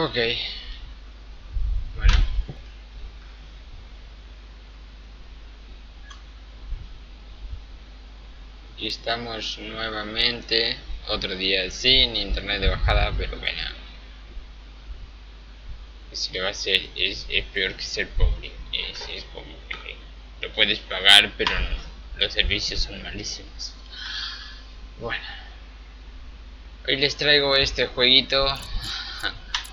Ok. Bueno. Aquí estamos nuevamente. Otro día sin internet de bajada, pero bueno. Si lo va a hacer es peor que ser pobre. Es como que lo puedes pagar, pero no, los servicios son malísimos. Bueno. Hoy les traigo este jueguito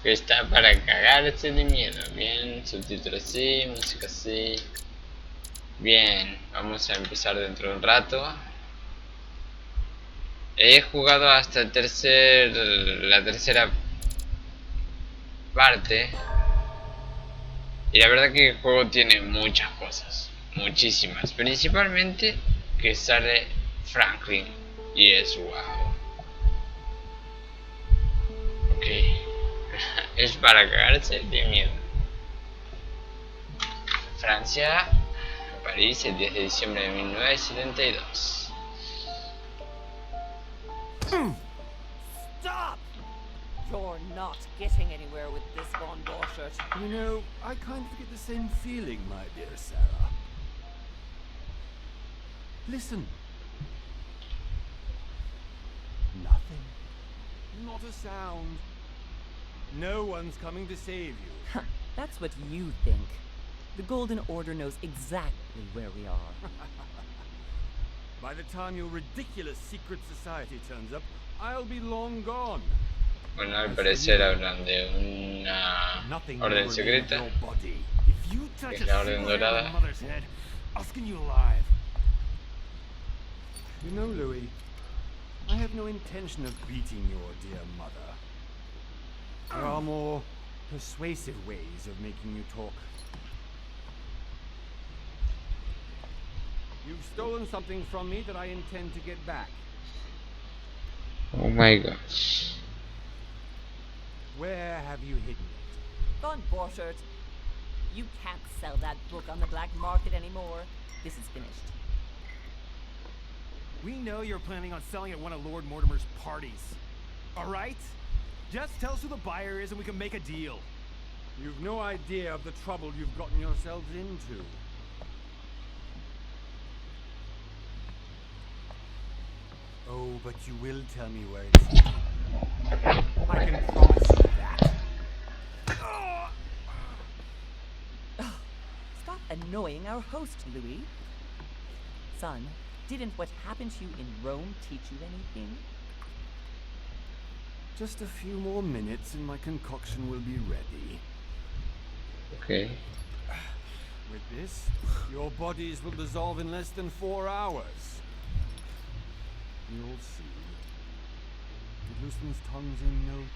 que está para cagarse de miedo. Bien, subtítulos así, música así. Bien, vamos a empezar dentro de un rato. He jugado hasta la tercera parte. Y la verdad que el juego tiene muchas cosas. Muchísimas. Principalmente que sale Franklin. Y es wow. Ok. Es para cagarse de miedo. Francia, París, el 10 de diciembre de 1972. Stop! You're not getting anywhere with this Von Borscht. You know, I kind of get the same feeling, my dear Sarah. Listen. Nothing. Not a sound. No one's coming to save you. That's what you think. The Golden Order knows exactly where we are. By the time your ridiculous secret society turns up, I'll be long gone. Bueno, al parecer hablan de una orden secreta, que es la orden dorada. You know, Louis, I have no intention of beating your dear mother. There are more persuasive ways of making you talk. You've stolen something from me that I intend to get back. Oh my gosh. Where have you hidden it? Von Borscht, you can't sell that book on the black market anymore. This is finished. We know you're planning on selling at one of Lord Mortimer's parties. Alright? Just tell us who the buyer is and we can make a deal. You've no idea of the trouble you've gotten yourselves into. Oh, but you will tell me where it's hidden. I can promise you that. Stop annoying our host, Louis. Son, didn't what happened to you in Rome teach you anything? Just a few more minutes and my concoction will be ready. Okay. With this, your bodies will dissolve in less than 4 hours. You'll see. It loosens tongues in no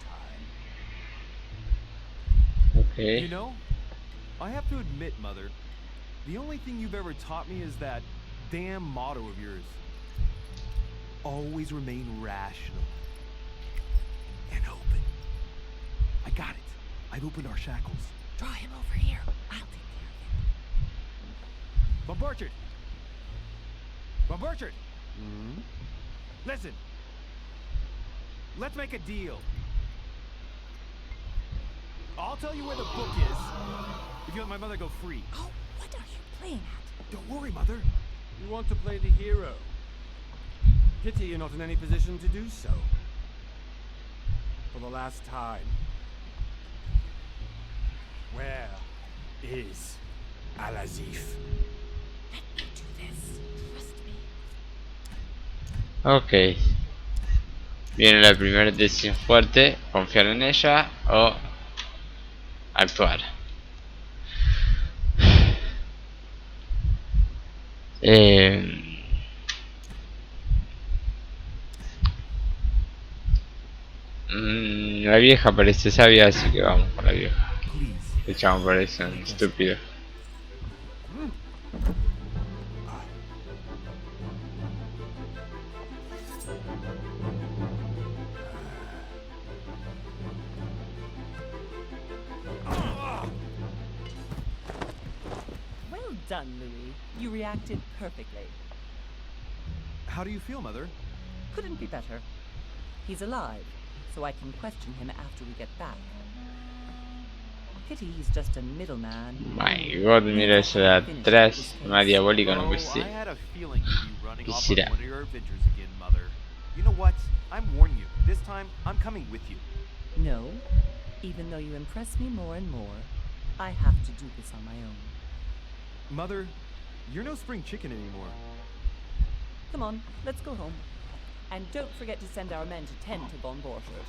time. Okay. You know, I have to admit, Mother, the only thing you've ever taught me is that damn motto of yours. Always remain rational. And open. I got it. I've opened our shackles. Draw him over here. I'll take care Von Borscht! Von Borscht! Hmm? Listen. Let's make a deal. I'll tell you where the book is if you let my mother go free. of it. Oh, what are you playing at? Don't worry, Mother. You want to play the hero. Pity you're not in any position to do so. For the last time. Where is Al-Azif? Let me do this. Trust me. Ok. Viene la primera decisión fuerte, confiar en ella o actuar. La vieja parece sabia, así que vamos con la vieja. El chavo parece un estúpido. Well done, Louis. You reacted perfectly. How do you feel, Mother? Couldn't be better. He's alive, so I can question him after we get back. Pity he's just a middleman. My god, mira eso de atrás. Más diabólico no puede Oh, I ser. had a feeling you'd be running off on Quisiera. one of your adventures again, Mother. You know what? I'm warning you. This time, I'm coming with you. No, even though you impress me more and more, I have to do this on my own. Mother, you're no spring chicken anymore. Come on, let's go home. And don't forget to send our men to tend to Von Borchardt.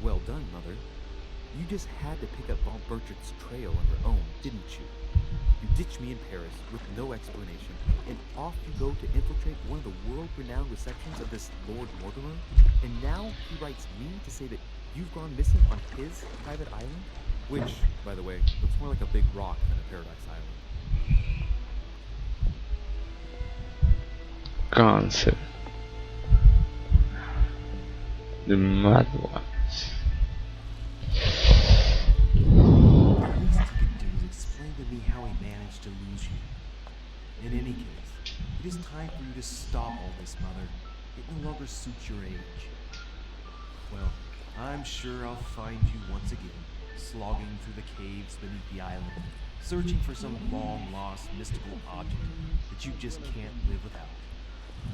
Well done, Mother. You just had to pick up Von Burchardt's trail on your own, didn't you? You ditched me in Paris with no explanation, and off you go to infiltrate one of the world-renowned receptions of this Lord Mortimer? And now he writes me to say that you've gone missing on his private island? Which, by the way, looks more like a big rock than a paradise island. Cancer. The mad ones. The least he could do is explain to me how he managed to lose you. In any case, it is time for you to stop all this, Mother. It no longer suits your age. Well, I'm sure I'll find you once again, slogging through the caves beneath the island, searching for some long-lost mystical object that you just can't live without.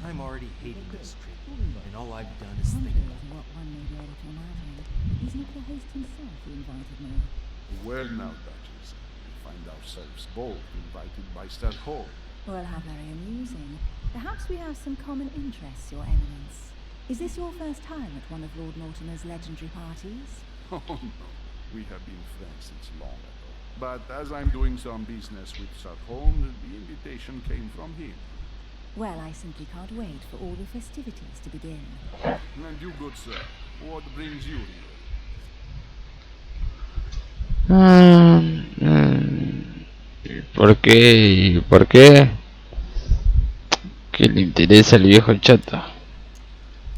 I'm already hating this trip, and all I've done is think about it. What one may be able to imagine. Isn't it the host himself who invited me? Well now, Duchess, we find ourselves both invited by Stockholm. Well, how very amusing. Perhaps we have some common interests, Your Eminence. Is this your first time at one of Lord Mortimer's legendary parties? Oh no, we have been friends since long ago. But as I'm doing some business with Stockholm, the invitation came from him. Well, I simply can't wait for all the festivities to begin. And you, good sir, what brings you here? ¿Por qué? ¿Por qué? ¿Qué le interesa al viejo chato?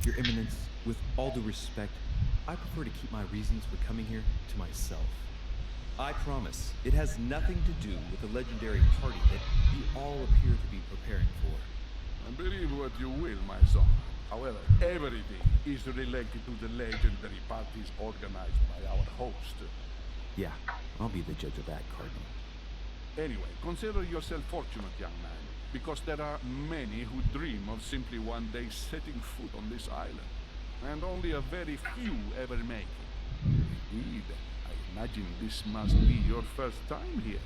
Your Eminence, with all due respect, I prefer to keep my reasons for coming here to myself. I promise, it has nothing to do with the legendary party that you all appear to be preparing for. Believe what you will, my son. However, everything is related to the legendary parties organized by our host. Yeah, I'll be the judge of that, Cardinal. Anyway, consider yourself fortunate, young man, because there are many who dream of simply one day setting foot on this island, and only a very few ever make it. Indeed, I imagine this must be your first time here.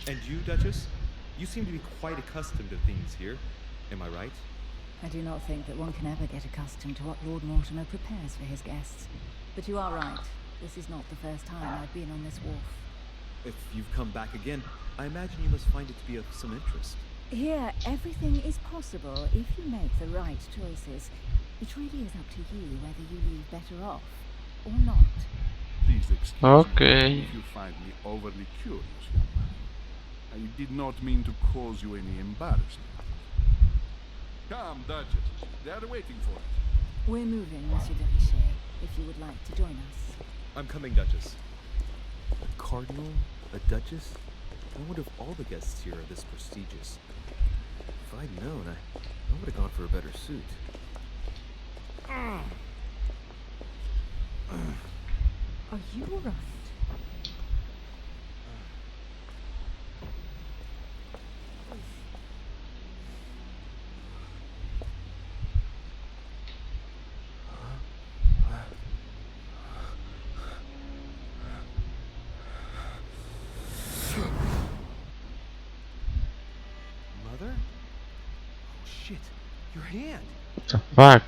And you, Duchess? You seem to be quite accustomed to things here. Am I right? I do not think that one can ever get accustomed to what Lord Mortimer prepares for his guests. But you are right. This is not the first time I've been on this wharf. If you've come back again, I imagine you must find it to be of some interest. Here, everything is possible if you make the right choices. It really is up to you whether you leave better off or not. Please excuse me if you find me overly curious, young man. I did not mean to cause you any embarrassment. Come, Duchess. They are waiting for us. We're moving, Monsieur de Richet, if you would like to join us. I'm coming, Duchess. A cardinal? A duchess? I wonder if all the guests here are this prestigious. If I'd known, I would have gone for a better suit. Are you alright? Shit, your hand. What the fuck?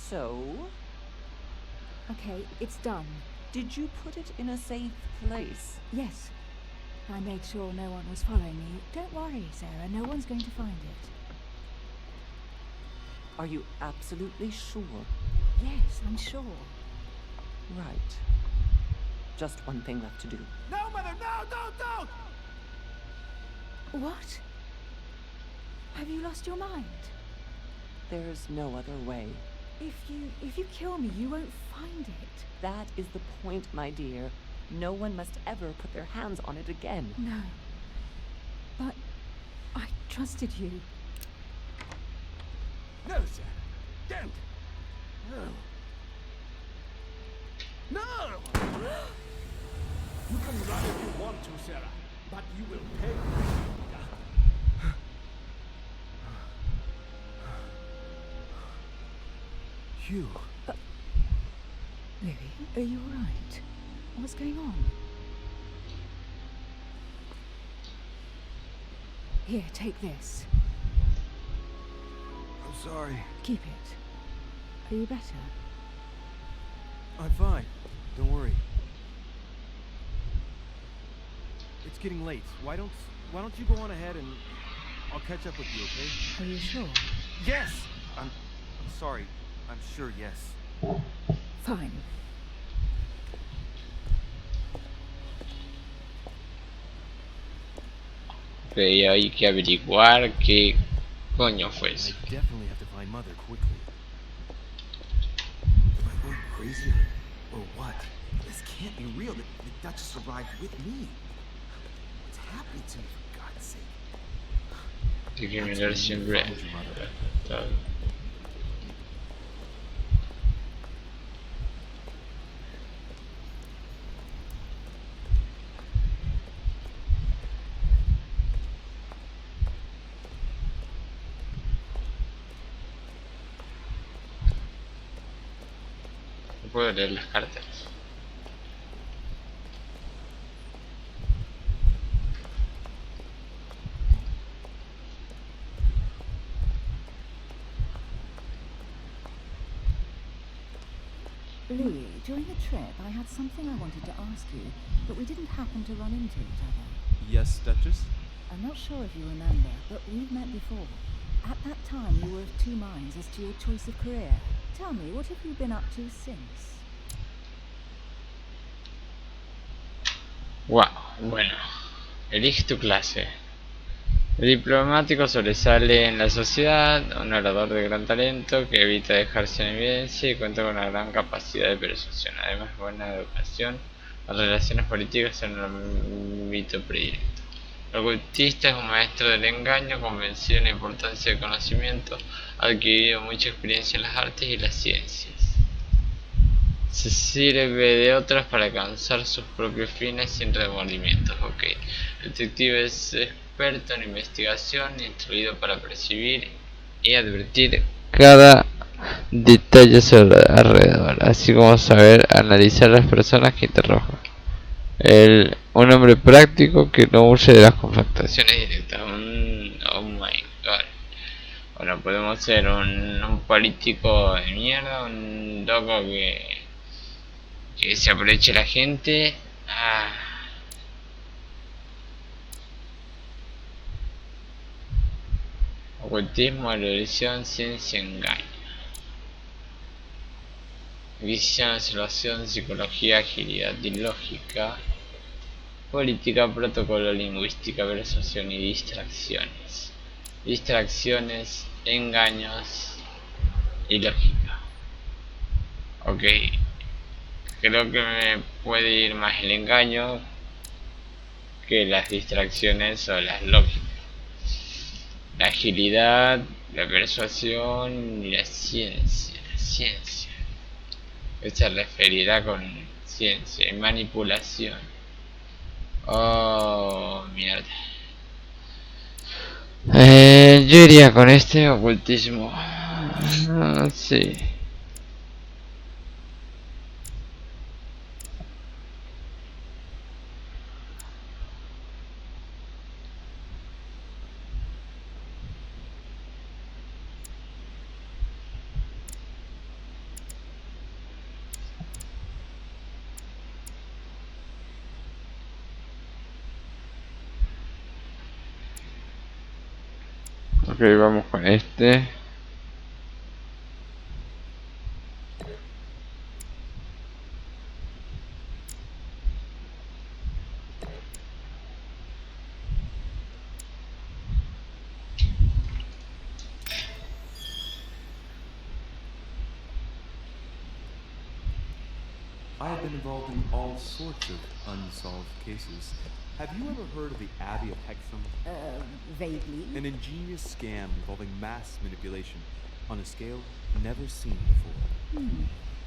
So, Okay, it's done. did you put it in a safe place? Yes. I made sure no one was following me. Don't worry, Sarah, no one's going to find it. Are you absolutely sure? Yes, I'm sure. Right. Just one thing left to do. No, Mother, no, don't! What? Have you lost your mind? There's no other way. If you kill me, you won't find it. That is the point, my dear. No one must ever put their hands on it again. No. But I trusted you. No, Sarah, don't! No! You can run if you want to, Sarah, but you will pay. You. Louis, are you alright? What's going on? Here, take this. I'm sorry. Keep it. Are you better? I'm fine. Don't worry. It's getting late. Why don't you go on ahead and I'll catch up with you, okay? Are you sure? Yes! I'm sorry. I'm sure, yes. Fine. Ok, hay que averiguar qué coño fue eso. I definitely have to find Mother quickly. Am I going crazy or what? This can't be real. The Duchess just arrived with me. What's happening to me, for God's sake? Hay que mirar siempre. No puedo leer las cartas. Louis, during the trip, I had something I wanted to ask you, but we didn't happen to run into each other. Yes, Duchess? I'm not sure if you remember, but we've met before. At that time, you were of two minds as to your choice of career. Tell me, what have you been up to since? Wow, bueno, elige tu clase. El diplomático sobresale en la sociedad, un orador de gran talento que evita dejarse en evidencia y cuenta con una gran capacidad de persuasión, además buena educación, las relaciones políticas en un ámbito predilecto. El ocultista es un maestro del engaño, convencido de la importancia del conocimiento, ha adquirido mucha experiencia en las artes y las ciencias. Se sirve de otros para alcanzar sus propios fines sin remordimientos. Ok, el detective es experto en investigación, instruido para percibir y advertir cada detalle sobre alrededor, así como saber analizar a las personas que interroga. Un hombre práctico que no huye de las confrontaciones directas. Oh my god. Bueno, podemos ser un político de mierda, un loco que se aproveche la gente. Ocultismo, erudición, ciencia, engaño. Visión, observación, psicología, agilidad y lógica. Política, protocolo, lingüística, persuasión y distracciones. Distracciones, engaños y lógica. Ok. Creo que me puede ir más el engaño que las distracciones o las lógicas. La agilidad, la persuasión y la ciencia. Que se referirá con ciencia y manipulación. Oh, mierda. Yo iría con este ocultismo. Sí. Ok, vamos con este. I have been involved in all sorts of unsolved cases. Have you ever heard of the Abbey of Hexham? Vaguely. An ingenious scam involving mass manipulation on a scale never seen before.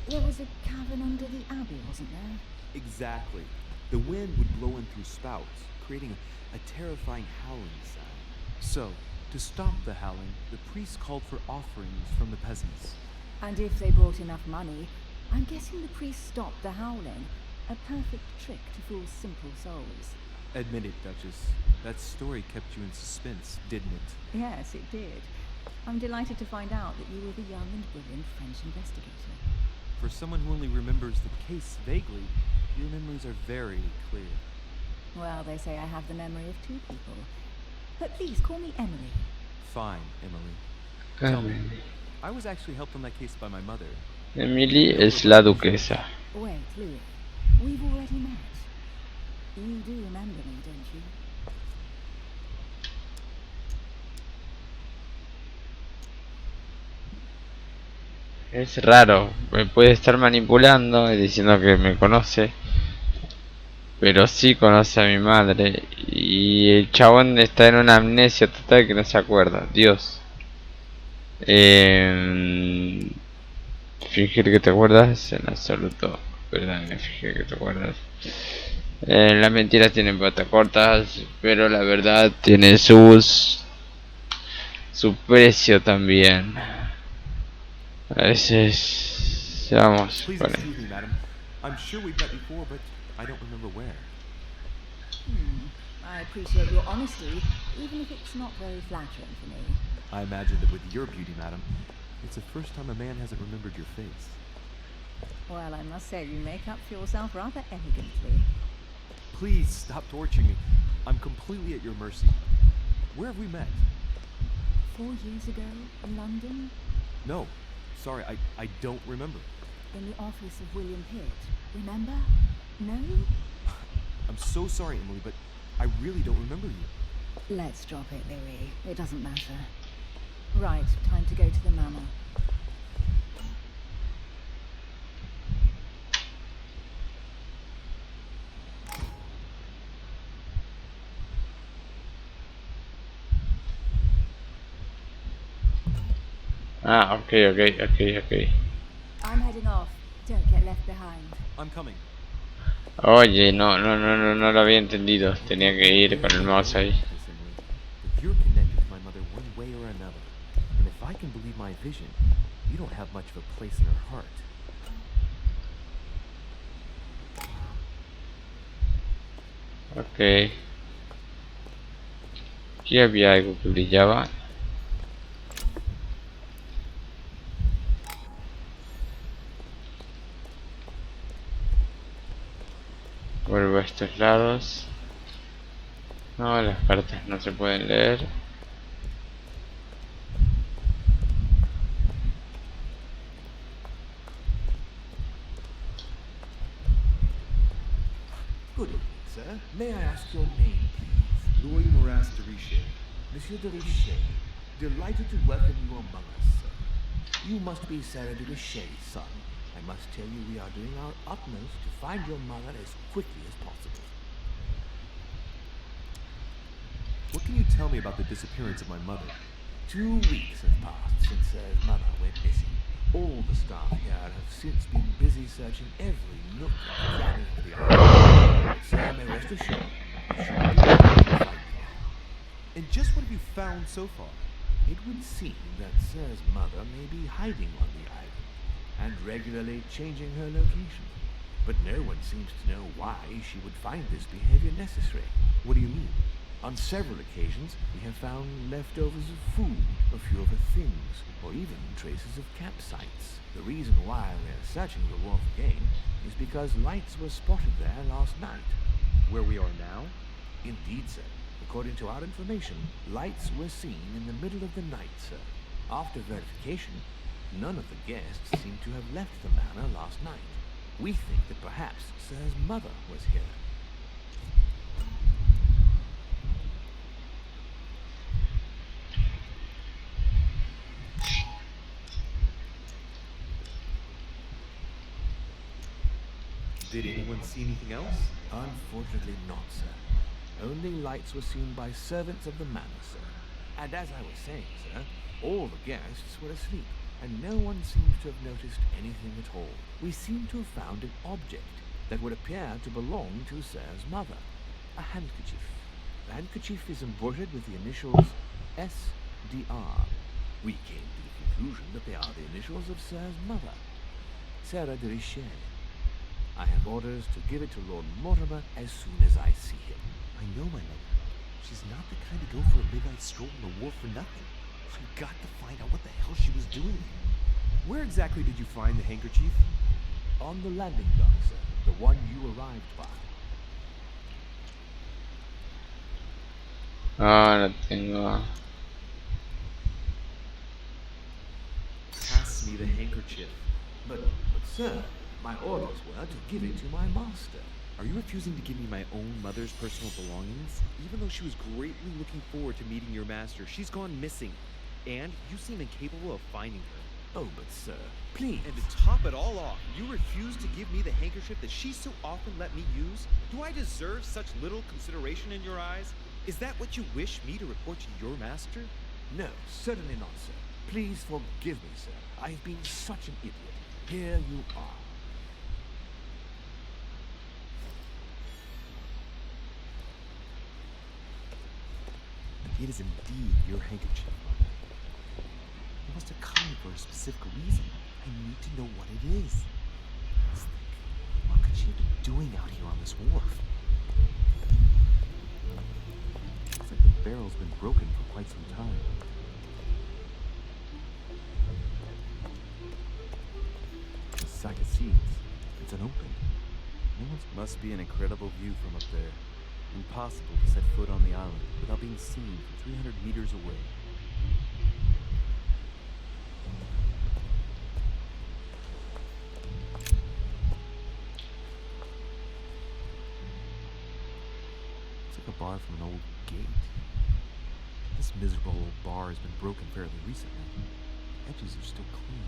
There was a cavern under the abbey, wasn't there? Exactly. The wind would blow in through spouts, creating a terrifying howling sound. So, to stop the howling, the priests called for offerings from the peasants. And if they brought enough money, I'm guessing the priest stopped the howling. A perfect trick to fool simple souls. Admit it, Duchess. That story kept you in suspense, didn't it? Yes, it did. I'm delighted to find out that you were the young and brilliant French investigator. For someone who only remembers the case vaguely, your memories are very clear. Well, they say I have the memory of two people. But please, call me Emily. Fine, Emily. Tell me, I was actually helped on that case by my mother. Emily es la duquesa. Wait, Louis. We've already met. You do remember me, don't you? Es raro, me puede estar manipulando y diciendo que me conoce, pero sí conoce a mi madre. Y el chabón está en una amnesia total que no se acuerda. Dios. Fingir que te acuerdas en absoluto. Perdón, fingir que te acuerdas. Las mentiras tienen patas cortas, pero la verdad tiene su precio también. A veces vamos Please con excuse me, madam. I'm sure we've met before, but I don't remember where. I appreciate your honesty, even if it's not very flattering for me. I imagine that with your beauty, madam, it's the first time a man hasn't remembered your face. Well, I must say, you make up for yourself rather elegantly. Please stop torturing me. I'm completely at your mercy. Where have we met? 4 years ago, in London, No. Sorry, I don't remember. in the office of William Pitt. Remember? No? I'm so sorry, Emily, but I really don't remember you. Let's drop it, Louis. It doesn't matter. Right, time to go to the manor. Ah, ok. I'm heading off. Don't get left behind. I'm coming. Oye, no lo había entendido. Tenía que ir con el mouse ahí. Miss Emily, but you're connected to my mother one way or another. And if I can believe my vision, you don't have much of a place in her heart. Ok. Aquí había algo que brillaba. Vuelvo a estos lados. No, las cartas no se pueden leer. Good evening, sir. May I ask your name, please? Louis Moras de Richer. Monsieur de Richer. Delighted to welcome you among us, sir. You must be Sarah de Richet's son. I must tell you we are doing our utmost to find your mother as quickly as possible. What can you tell me about the disappearance of my mother? 2 weeks have passed since Sarah's mother went missing. All the staff here have since been busy searching every nook and cranny of the island. But Sarah may rest assured we shall be able to find her. And just what have you found so far? It would seem that Sarah's mother may be hiding on the island and regularly changing her location. But no one seems to know why she would find this behavior necessary. What do you mean? On several occasions, we have found leftovers of food, a few of her things, or even traces of campsites. The reason why we are searching the wharf again is because lights were spotted there last night. Where we are now? Indeed, sir. But According to our information, lights were seen in the middle of the night, sir. After verification, none of the guests seem to have left the manor last night. We think that perhaps Sir's mother was here. Did anyone see anything else? Unfortunately not, sir. Only lights were seen by servants of the manor, sir. And as I was saying, sir, all the guests were asleep, and no one seems to have noticed anything at all. We seem to have found an object that would appear to belong to Sir's mother. A handkerchief. The handkerchief is embroidered with the initials SDR. We came to the conclusion that they are the initials of Sir's mother, Sarah de Richet. I have orders to give it to Lord Mortimer as soon as I see him. I know my mother. She's not the kind to go for a midnight stroll in the wharf for nothing. I've got to find out what the hell she was doing there. Where exactly did you find the handkerchief? On the landing dock, sir. The one you arrived by. Ahora tengo. Pass me the handkerchief. But sir, my orders were to give it to my master. Are you refusing to give me my own mother's personal belongings? Even though she was greatly looking forward to meeting your master, she's gone missing. And you seem incapable of finding her. Oh, but sir, please. And to top it all off, you refuse to give me the handkerchief that she so often let me use? Do I deserve such little consideration in your eyes? Is that what you wish me to report to your master? No, certainly not, sir. Please forgive me, sir. I've been such an idiot. Here you are. It is indeed your handkerchief, Mother. You must have come here for a specific reason. I need to know what it is. Let's think. What could she have been doing out here on this wharf? Looks like the barrel's been broken for quite some time. The sack of seeds. It's unopened. Must be an incredible view from up there. Impossible to set foot on the island without being seen from 300 meters away. It's like a bar from an old gate. This miserable old bar has been broken fairly recently. The edges are still clean,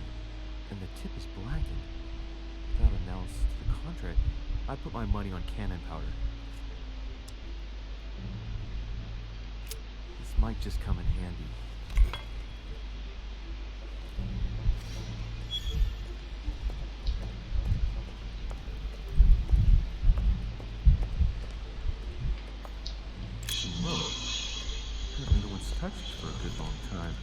and the tip is blackened. Without analysis to the contrary, I'd put my money on cannon powder. This might just come in handy. Whoa. Apparently no one's touched it for a good long time.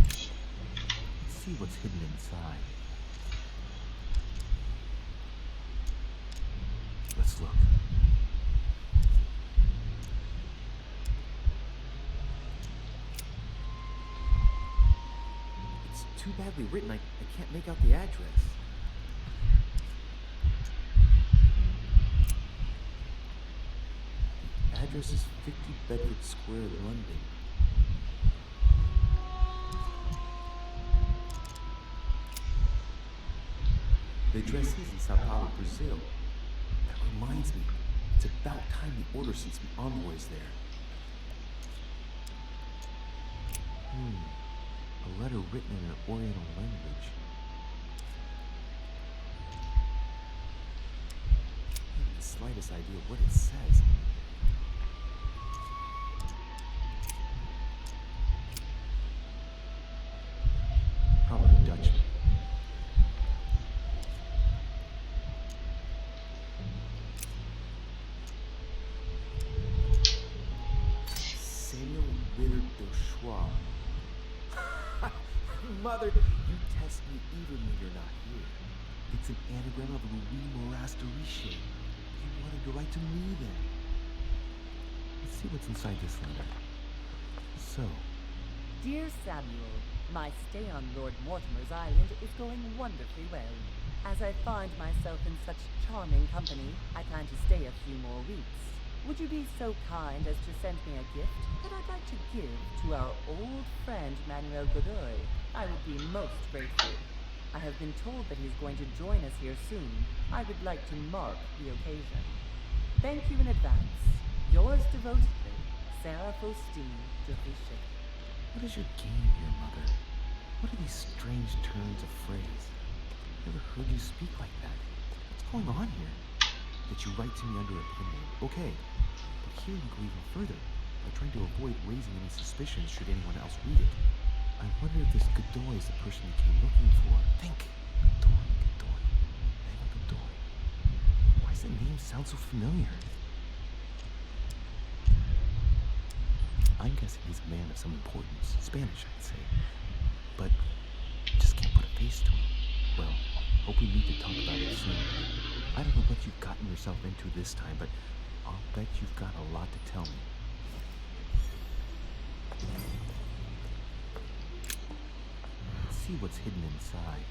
Let's see what's hidden inside. Let's look. It's too badly written, I can't make out the address. The address is 50 Bedford Square, London. The address is in Sao Paulo, Brazil. That reminds me, it's about time we order some envoys there. A letter written in an Oriental language. I haven't the slightest idea what it says. Probably Dutch. Mother, you test me even when you're not here. It's an anagram of Louis Moras de Richet. You wanted to write to me then. Let's see what's inside this letter. So. Dear Samuel, my stay on Lord Mortimer's island is going wonderfully well. As I find myself in such charming company, I plan to stay a few more weeks. would you be so kind as to send me a gift that I'd like to give to our old friend Manuel Godoy? I would be most grateful. I have been told that he's going to join us here soon. I would like to mark the occasion. Thank you in advance. Yours devotedly, Sarah Faustine de Richet. What is your game here, Mother? What are these strange turns of phrase? Never heard you speak like that. What's going on here? That you write to me under a pen name, okay. But here you go even further, by trying to avoid raising any suspicions should anyone else read it. I wonder if this Godoy is the person you came looking for. Think. Godoy. Manuel Godoy. Why does the name sound so familiar? I'm guessing he's a man of some importance. Spanish, I'd say. But just can't put a face to him. Well, hope we meet to talk about it soon. I don't know what you've gotten yourself into this time, but I'll bet you've got a lot to tell me. Let's see what's hidden inside.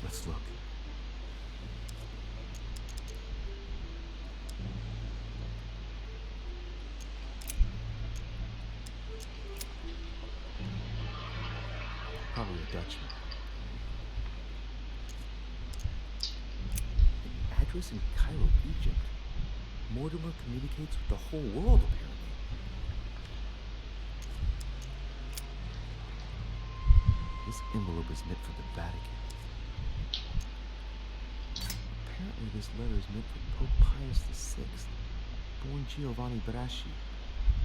Let's look. Probably a Dutchman. An address in Cairo, Egypt. Mortimer communicates with the whole world, apparently. This envelope is meant for the Vatican. Apparently this letter is meant for Pope Pius VI, born Giovanni Braschi.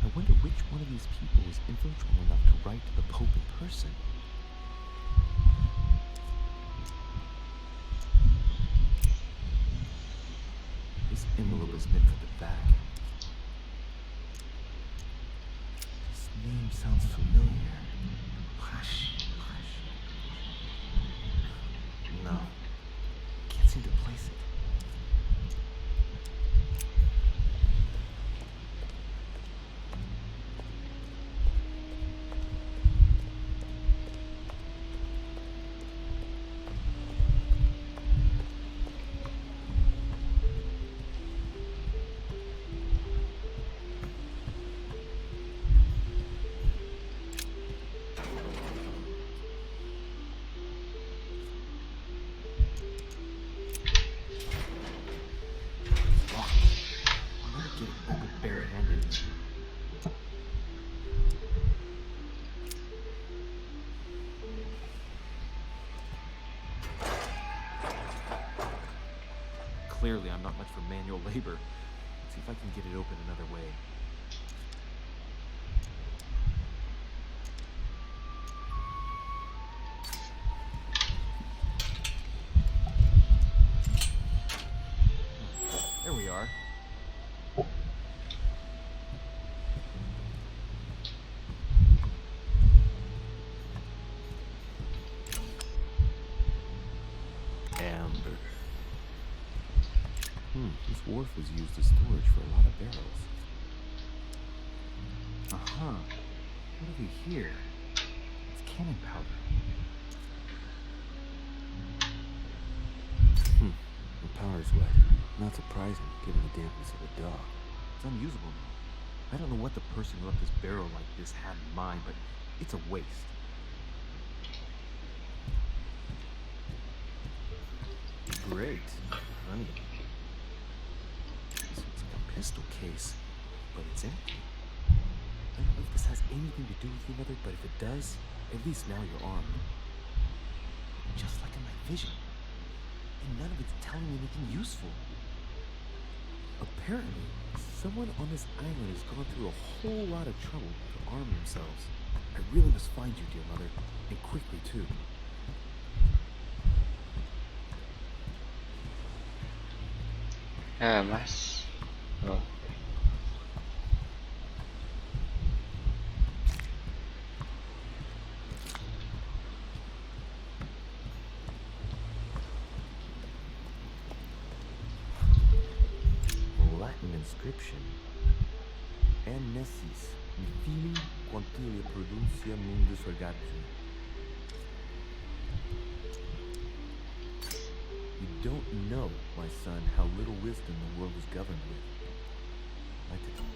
I wonder which one of these people was influential enough to write to the Pope in person. This envelope is meant for the Vatican. This name sounds familiar. No. Can't seem to place it. Clearly, I'm not much for manual labor. Let's see if I can get it open another way. There we are. Amber. This wharf was used as storage for a lot of barrels. What have we here? It's cannon powder. The power's wet. Not surprising, given the dampness of the dock. It's unusable now. I don't know what the person who left this barrel like this had in mind, but it's a waste. Great. Honey. This looks like a pistol case, but it's empty. I don't know if this has anything to do with you, Mother, but if it does, at least now you're armed. Just like in my vision. And none of it's telling me anything useful. Apparently, someone on this island has gone through a whole lot of trouble to arm themselves. I really must find you, dear Mother, and quickly too. Más. Oh. Latin inscription. Annesis, mi fili quantilia produncia mundus orgazzi. don't know, my son, how little wisdom the world is governed with. I tell you.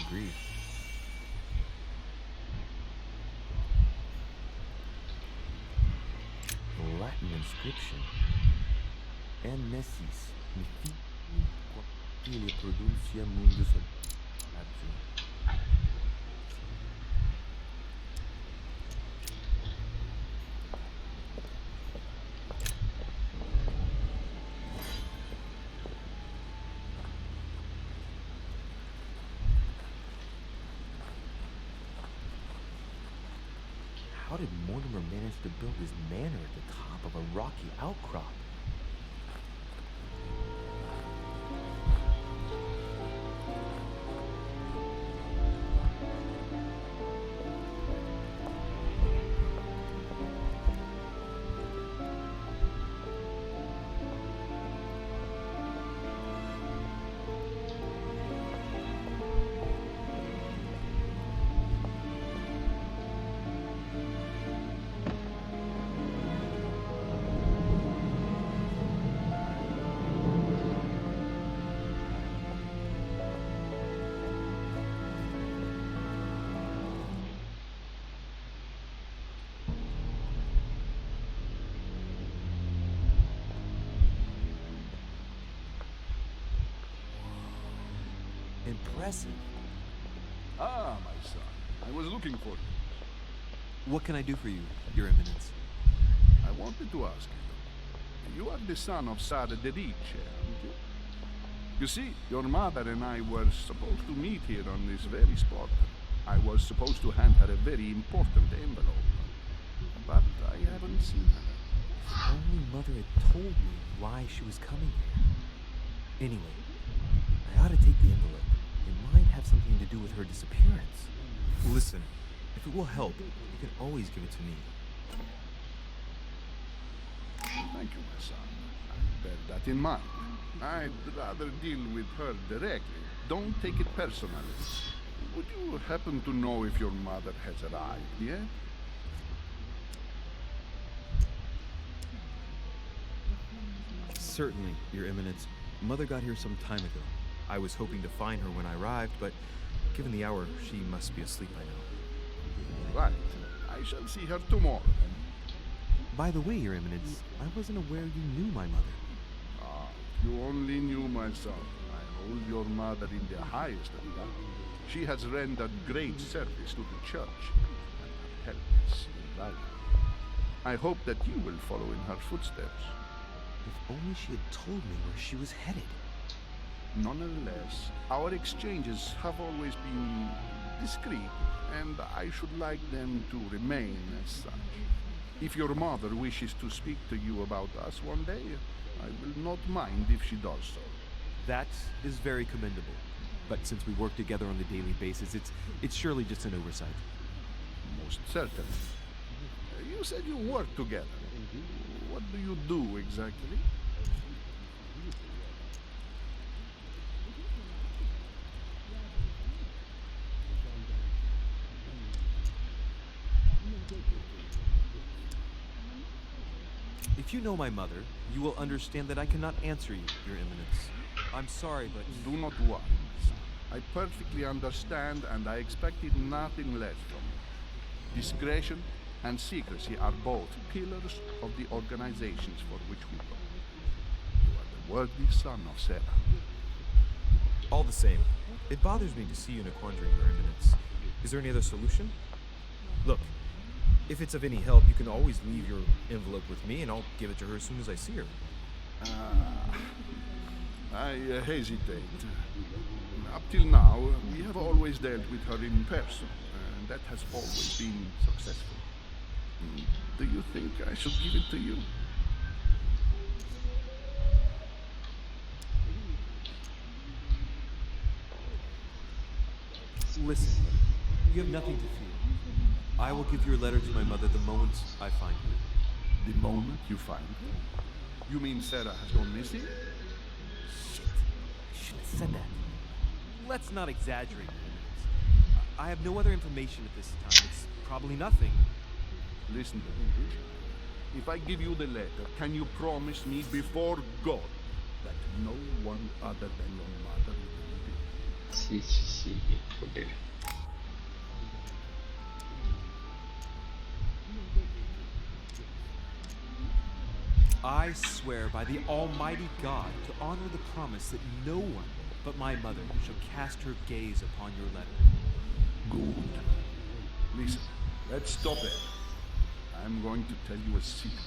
Agreed. Latin inscription. Annesis. Quile produncia mundus. How did Mortimer manage to build his manor at the top of a rocky outcrop? Impressive. Ah, my son. I was looking for you. What can I do for you, Your Eminence? I wanted to ask you. You are the son of Sara de Riche, aren't you? You see, your mother and I were supposed to meet here on this very spot. I was supposed to hand her a very important envelope. But I haven't seen her. If only Mother had told me why she was coming here. Anyway, I ought to take the envelope. It might have something to do with her disappearance. Listen, if it will help, you can always give it to me. Thank you, my son. I bear that in mind. I'd rather deal with her directly. Don't take it personally. Would you happen to know if your mother has arrived yet? Certainly, Your Eminence. Mother got here some time ago. I was hoping to find her when I arrived, but given the hour, she must be asleep by now. Right. I shall see her tomorrow. By the way, Your Eminence, I wasn't aware you knew my mother. Ah, you only knew my son. I hold your mother in the highest regard. She has rendered great service to the church and her helpless in life. I hope that you will follow in her footsteps. If only she had told me where she was headed. Nonetheless, our exchanges have always been discreet, and I should like them to remain as such. If your mother wishes to speak to you about us one day, I will not mind if she does so. That is very commendable. But since we work together on a daily basis, it's surely just an oversight. Most certainly. You said you work together. What do you do exactly? If you know my mother, you will understand that I cannot answer you, Your Eminence. I'm sorry, but... Do not worry, son. I perfectly understand, and I expected nothing less from you. Discretion and secrecy are both pillars of the organizations for which we work. You are the worthy son of Sarah. All the same, it bothers me to see you in a quandary, Your Eminence. Is there any other solution? Look, if it's of any help, you can always leave your envelope with me, and I'll give it to her as soon as I see her. I hesitate. Up till now, we have always dealt with her in person, and that has always been successful. Do you think I should give it to you? Listen, You have nothing to fear. I will give your letter to my mother the moment I find her. The moment you find her? You mean Sarah has gone missing? Shit. I shouldn't have said that. Let's not exaggerate. I have no other information at this time. It's probably nothing. Listen to me, Richard. If I give you the letter, can you promise me before God that no one other than your mother will read it? Sí, joder. I swear by the Almighty God to honor the promise that no one but my mother shall cast her gaze upon your letter. Good. Listen, let's stop there. I'm going to tell you a secret,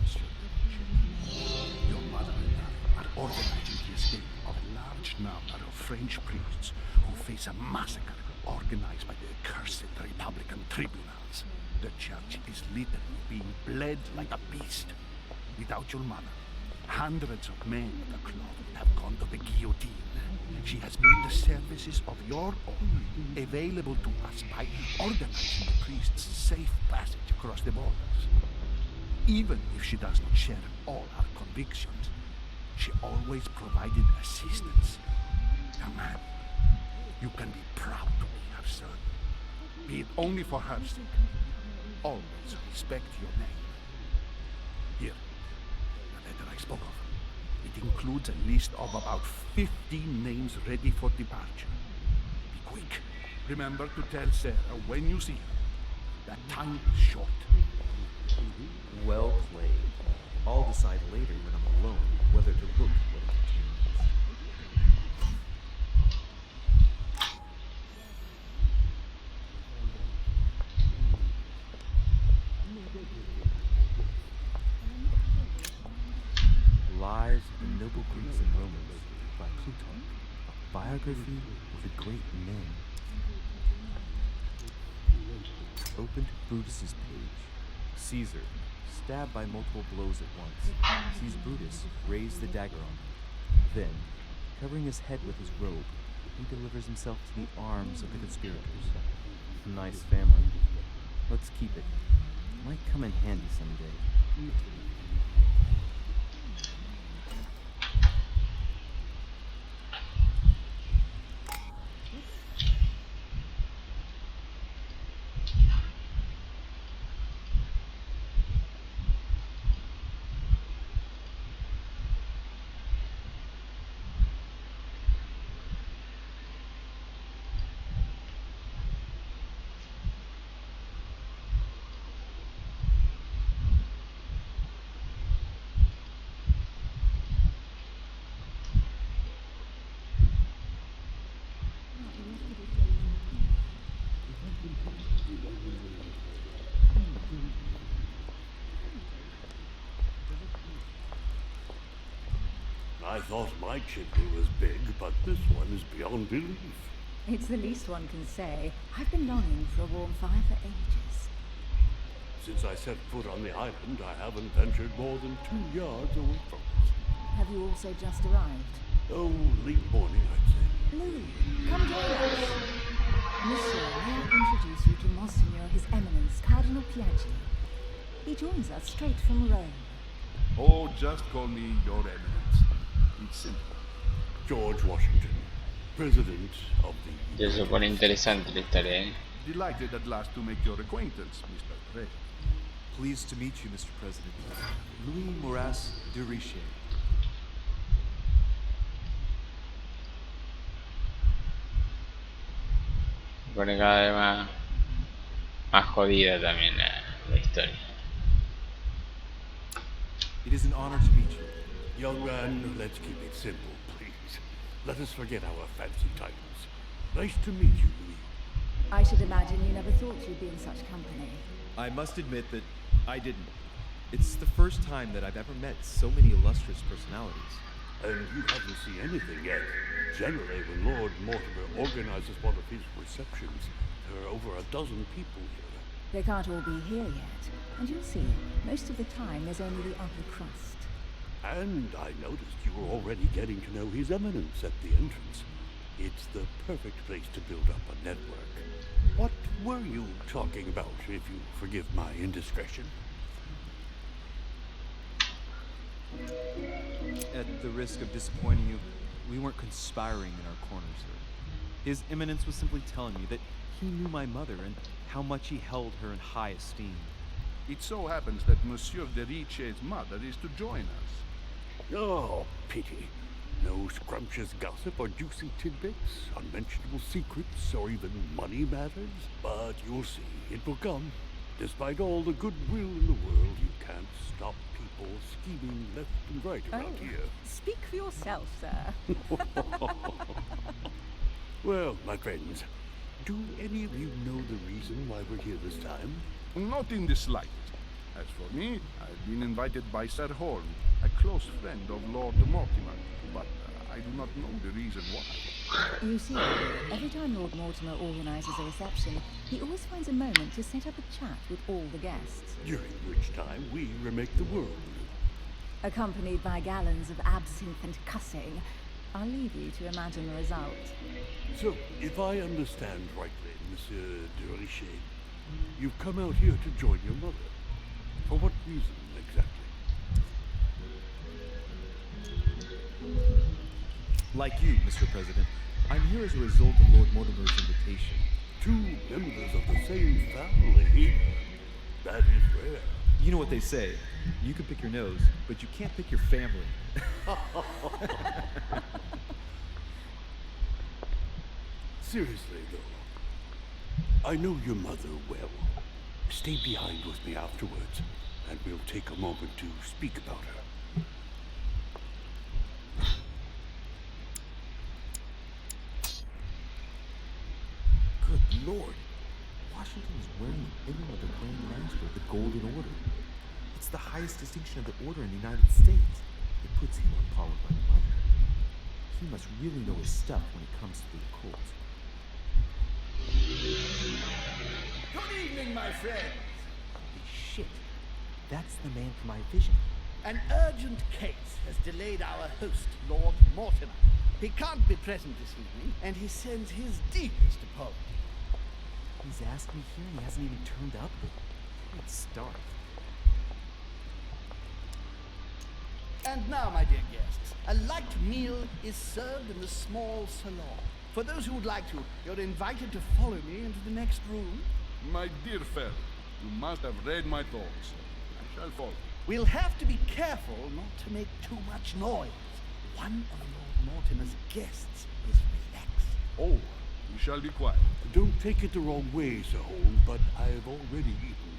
Monsieur Leviche. Your mother and I are organizing the escape of a large number of French priests who face a massacre organized by the accursed Republican tribunals. The church is literally being bled like a beast. Without your mother, hundreds of men with a cloth would have gone to the guillotine. She has made the services of your order available to us by organizing the priest's safe passage across the borders. Even if she does not share all our convictions, she always provided assistance. Young man, you can be proud to be her son. Be it only for her sake. Always respect your name. Here, the letter I spoke of. It includes a list of about 15 names ready for departure. Be quick. Remember to tell Sarah when you see her that time is short. Well played. I'll decide later when I'm alone whether to look at what it contains. Lives of the Noble Greeks and Romans by Plutarch. Biography of the great men. Open to Brutus's page. Caesar, stabbed by multiple blows at once, sees Brutus raise the dagger on him. Then, covering his head with his robe, he delivers himself to the arms of the conspirators. Nice family. Let's keep it. Might come in handy someday. I thought my chimney was big, but this one is beyond belief. It's the least one can say. I've been longing for a warm fire for ages. Since I set foot on the island, I haven't ventured more than 2 yards away from it. Have you also just arrived? Oh, late morning, I'd say. Louis, come join us. Monsieur, may I introduce you to Monsignor His Eminence, Cardinal Piaggi. He joins us straight from Rome. Oh, just call me Your Eminence. It's simple. George Washington, President of the... Ya se pone interesante la historia, ¿eh? Delighted at last to make your acquaintance, Mr. President. Pleased to meet you, Mr. President. Louis Moras de Richer. Se pone cada vez más jodida también la historia. It is an honor to meet you. Young man, let's keep it simple, please. Let us forget our fancy titles. Nice to meet you, Louis. I should imagine you never thought you'd be in such company. I must admit that I didn't. It's the first time that I've ever met so many illustrious personalities. And you haven't seen anything yet. Generally, when Lord Mortimer organizes one of his receptions, there are over a dozen people here. They can't all be here yet. And you'll see, most of the time there's only the upper crust. And I noticed you were already getting to know His Eminence at the entrance. It's the perfect place to build up a network. What were you talking about, if you forgive my indiscretion? At the risk of disappointing you, we weren't conspiring in our corner, sir. His Eminence was simply telling me that he knew my mother and how much he held her in high esteem. It so happens that Monsieur de Riche's mother is to join us. Oh, pity. No scrumptious gossip or juicy tidbits, unmentionable secrets, or even money matters. But you'll see, it will come. Despite all the goodwill in the world, you can't stop people scheming left and right around here. Speak for yourself, sir. Well, my friends, do any of you know the reason why we're here this time? Not in the slightest. As for me, I've been invited by Sir Holm, a close friend of Lord Mortimer, but I do not know the reason why. You see, every time Lord Mortimer organizes a reception, he always finds a moment to set up a chat with all the guests. During which time we remake the world. Accompanied by gallons of absinthe and cussing. I'll leave you to imagine the result. So, if I understand rightly, Monsieur de Richet, you've come out here to join your mother. For what reason, exactly? Like you, Mr. President, I'm here as a result of Lord Mortimer's invitation. 2 members of the same family. That is rare. You know what they say, you can pick your nose, but you can't pick your family. Seriously, though, I know your mother well. Stay behind with me afterwards, and we'll take a moment to speak about her. Good Lord, Washington is wearing the emblem of the Grand Master of the Golden Order. It's the highest distinction of the Order in the United States. It puts him on par with my mother. He must really know his stuff when it comes to the occult. Good evening, my friends. Holy shit, that's the man from my vision. An urgent case has delayed our host, Lord Mortimer. He can't be present this evening, and he sends his deepest apologies. He's asked me here and he hasn't even turned up? Great start. And now, my dear guests, a light meal is served in the small salon. For those who would like to, you're invited to follow me into the next room. My dear fellow, you must have read my thoughts. I shall follow. We'll have to be careful not to make too much noise. One of Lord Mortimer's guests is relaxed. Oh, we shall be quiet. Don't take it the wrong way, Sir Holm, but I have already eaten.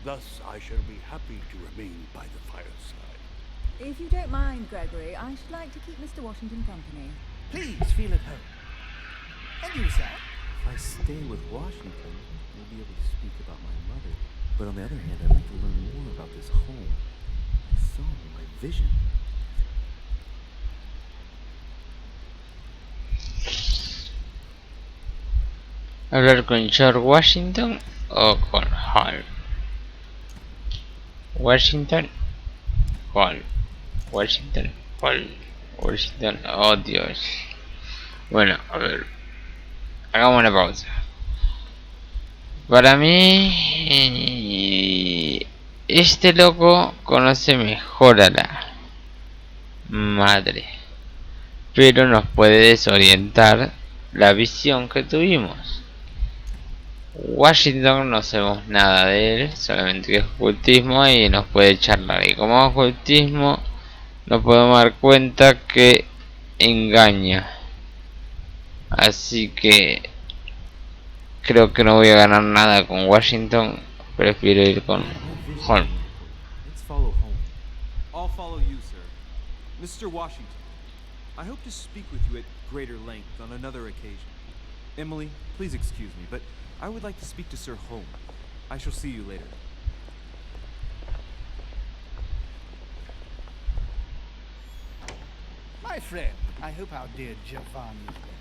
Thus, I shall be happy to remain by the fireside. If you don't mind, Gregory, I should like to keep Mr. Washington company. Please feel at home. And you, sir? If I stay with Washington, we'll be able to speak about my mother. But on the other hand, I'd like to learn more about this home I saw in my vision. ¿Hablar con George Washington o con Hall? Washington, Hall. Washington, Hall. Washington, oh Dios. Bueno, a ver. Hagamos una pausa. Para mí, este loco conoce mejor a la madre, pero nos puede desorientar la visión que tuvimos. Washington no sabemos nada de él, solamente que es ocultismo y nos puede charlar. Y como ocultismo, nos podemos dar cuenta que engaña. Así que creo que no voy a ganar nada con Washington. Prefiero ir con Holmes. Let's follow home. I'll follow you, sir. Mr. Washington, I hope to speak with you at greater length on another occasion. Emily, please excuse me, but I would like to speak to Sir Holmes. I shall see you later. My friend, I hope our dear Giovanni is well.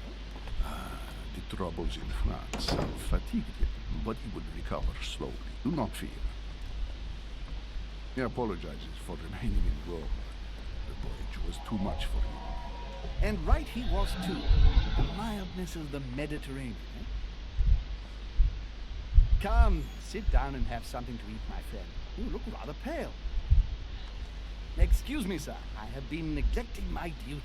The troubles in France have fatigued him, but he will recover slowly. Do not fear. He apologizes for remaining in Rome. The voyage was too much for him. And right he was too. The mildness of the Mediterranean. Come, sit down and have something to eat, my friend. You look rather pale. Excuse me, sir. I have been neglecting my duty.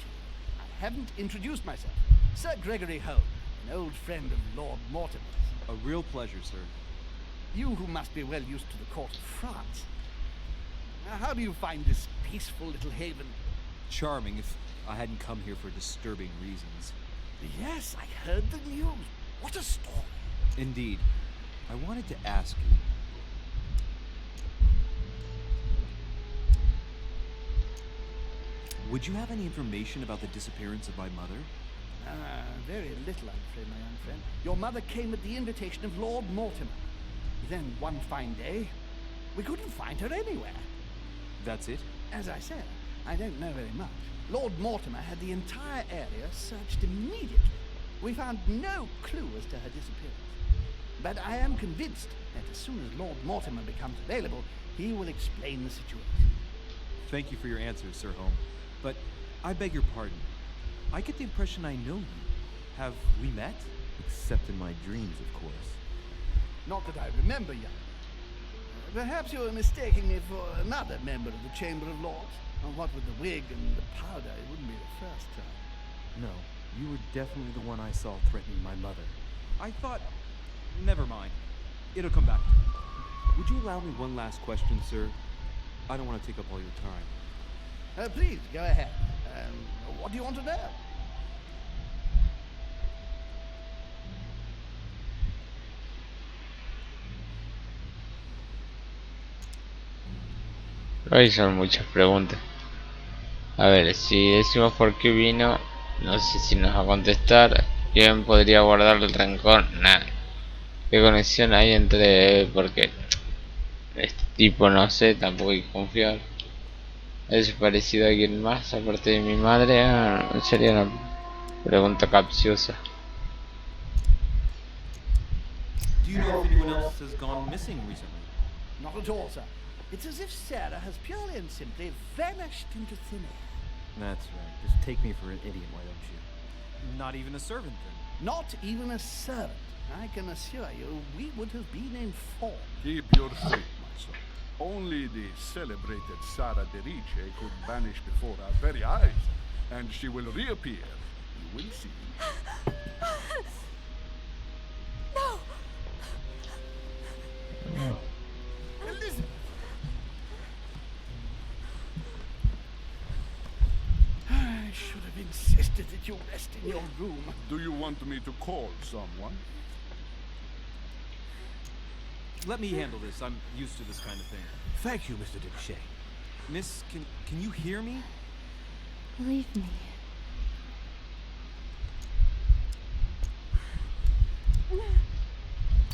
I haven't introduced myself. Sir Gregory Holmes, an old friend of Lord Mortimer's. A real pleasure, sir. You who must be well used to the court of France. How do you find this peaceful little haven? Charming if I hadn't come here for disturbing reasons. Yes, I heard the news. What a story. Indeed. I wanted to ask you. Would you have any information about the disappearance of my mother? Very little, I'm afraid, my young friend. Your mother came at the invitation of Lord Mortimer. Then, one fine day, we couldn't find her anywhere. That's it? As I said, I don't know very much. Lord Mortimer had the entire area searched immediately. We found no clue as to her disappearance. But I am convinced that as soon as Lord Mortimer becomes available, he will explain the situation. Thank you for your answers, Sir Home. But I beg your pardon. I get the impression I know you. Have we met? Except in my dreams, of course. Not that I remember, young man. Perhaps you are mistaking me for another member of the Chamber of Lords. And what with the wig and the powder, it wouldn't be the first time. No, you were definitely the one I saw threatening my mother. I thought... Never mind. It'll come back. Would you allow me one last question, sir? I don't want to take up all your time. Please, go ahead. What do you want to know? Hoy son muchas preguntas. A ver, si decimos por qué vino, no sé si nos va a contestar. ¿Quién podría guardar el rencor? Nada. ¿Qué conexión hay entre...? Porque este tipo no sé, tampoco hay que confiar. ¿Es parecido a alguien más aparte de mi madre? Sería una pregunta capciosa. Do you know if anyone else has gone missing recently? Not at all, sir. It's as if Sarah has purely and simply vanished into thin air. That's right. Just take me for an idiot, why don't you? Not even a servant, then? Not even a servant. I can assure you, we would have been informed. Keep your faith, my son. Only the celebrated Sarah de Riche could vanish before our very eyes, and she will reappear. You will see. No! Elizabeth! I should have insisted that you rest in your room. Do you want me to call someone? Let me handle this. I'm used to this kind of thing. Thank you, Mr. Dichet. Miss, can you hear me? Leave me.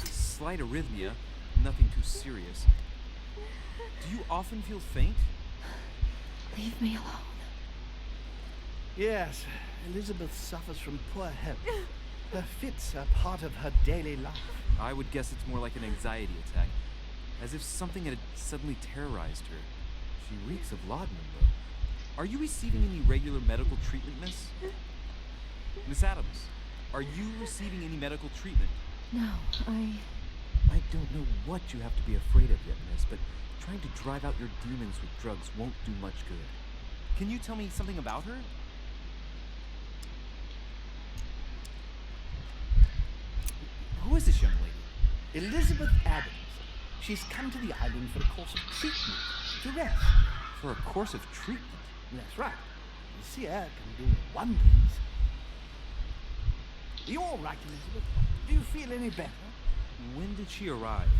Slight arrhythmia, nothing too serious. Do you often feel faint? Leave me alone. Yes, Elizabeth suffers from poor health. Her fits are part of her daily life. I would guess it's more like an anxiety attack. As if something had suddenly terrorized her. She reeks of laudanum, though. Are you receiving any regular medical treatment, miss? Miss Adams, are you receiving any medical treatment? No, I don't know what you have to be afraid of yet, miss, but trying to drive out your demons with drugs won't do much good. Can you tell me something about her? Who is this young lady? Elizabeth Adams. She's come to the island for a course of treatment, to rest. For a course of treatment? That's right. The sea air can do wonders. Are you all right, Elizabeth? Do you feel any better? When did she arrive?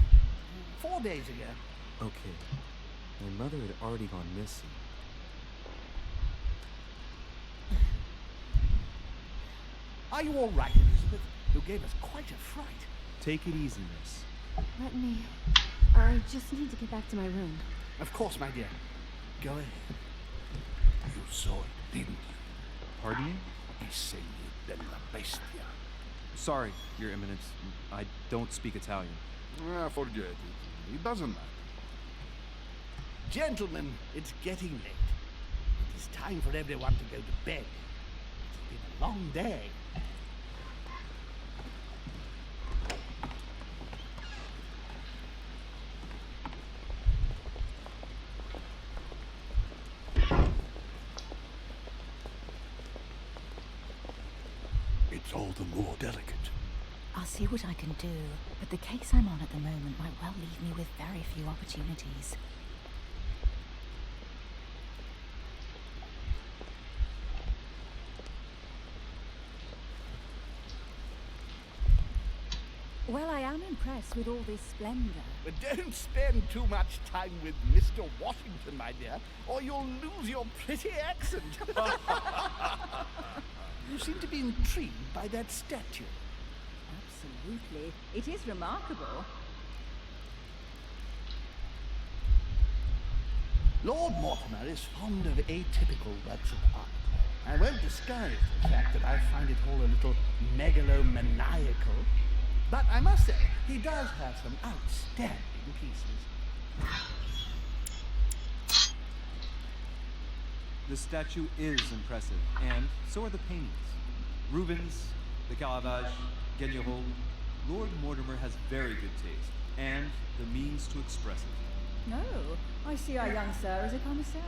4 days ago. Okay. My mother had already gone missing. Are you all right, Elizabeth? You gave us quite a fright. Take it easy, miss. let me... I just need to get back to my room. Of course, my dear. Go ahead. You saw it, didn't you? Pardon me? Insegni della bestia. Sorry, Your Eminence. I don't speak Italian. Forget it. It doesn't matter. Gentlemen, it's getting late. It is time for everyone to go to bed. It's been a long day. perhaps all the more delicate. I'll see what I can do, but the case I'm on at the moment might well leave me with very few opportunities. Well, I am impressed with all this splendor. But don't spend too much time with Mr. Washington, my dear, or you'll lose your pretty accent. You seem to be intrigued by that statue. Absolutely. It is remarkable. Lord Mortimer is fond of atypical works of art. I won't disguise the fact that I find it all a little megalomaniacal. But I must say, he does have some outstanding pieces. The statue is impressive, and so are the paintings. Rubens, the Caravage, Guignol. Lord Mortimer has very good taste, and the means to express it. No, I see our young sir as a connoisseur.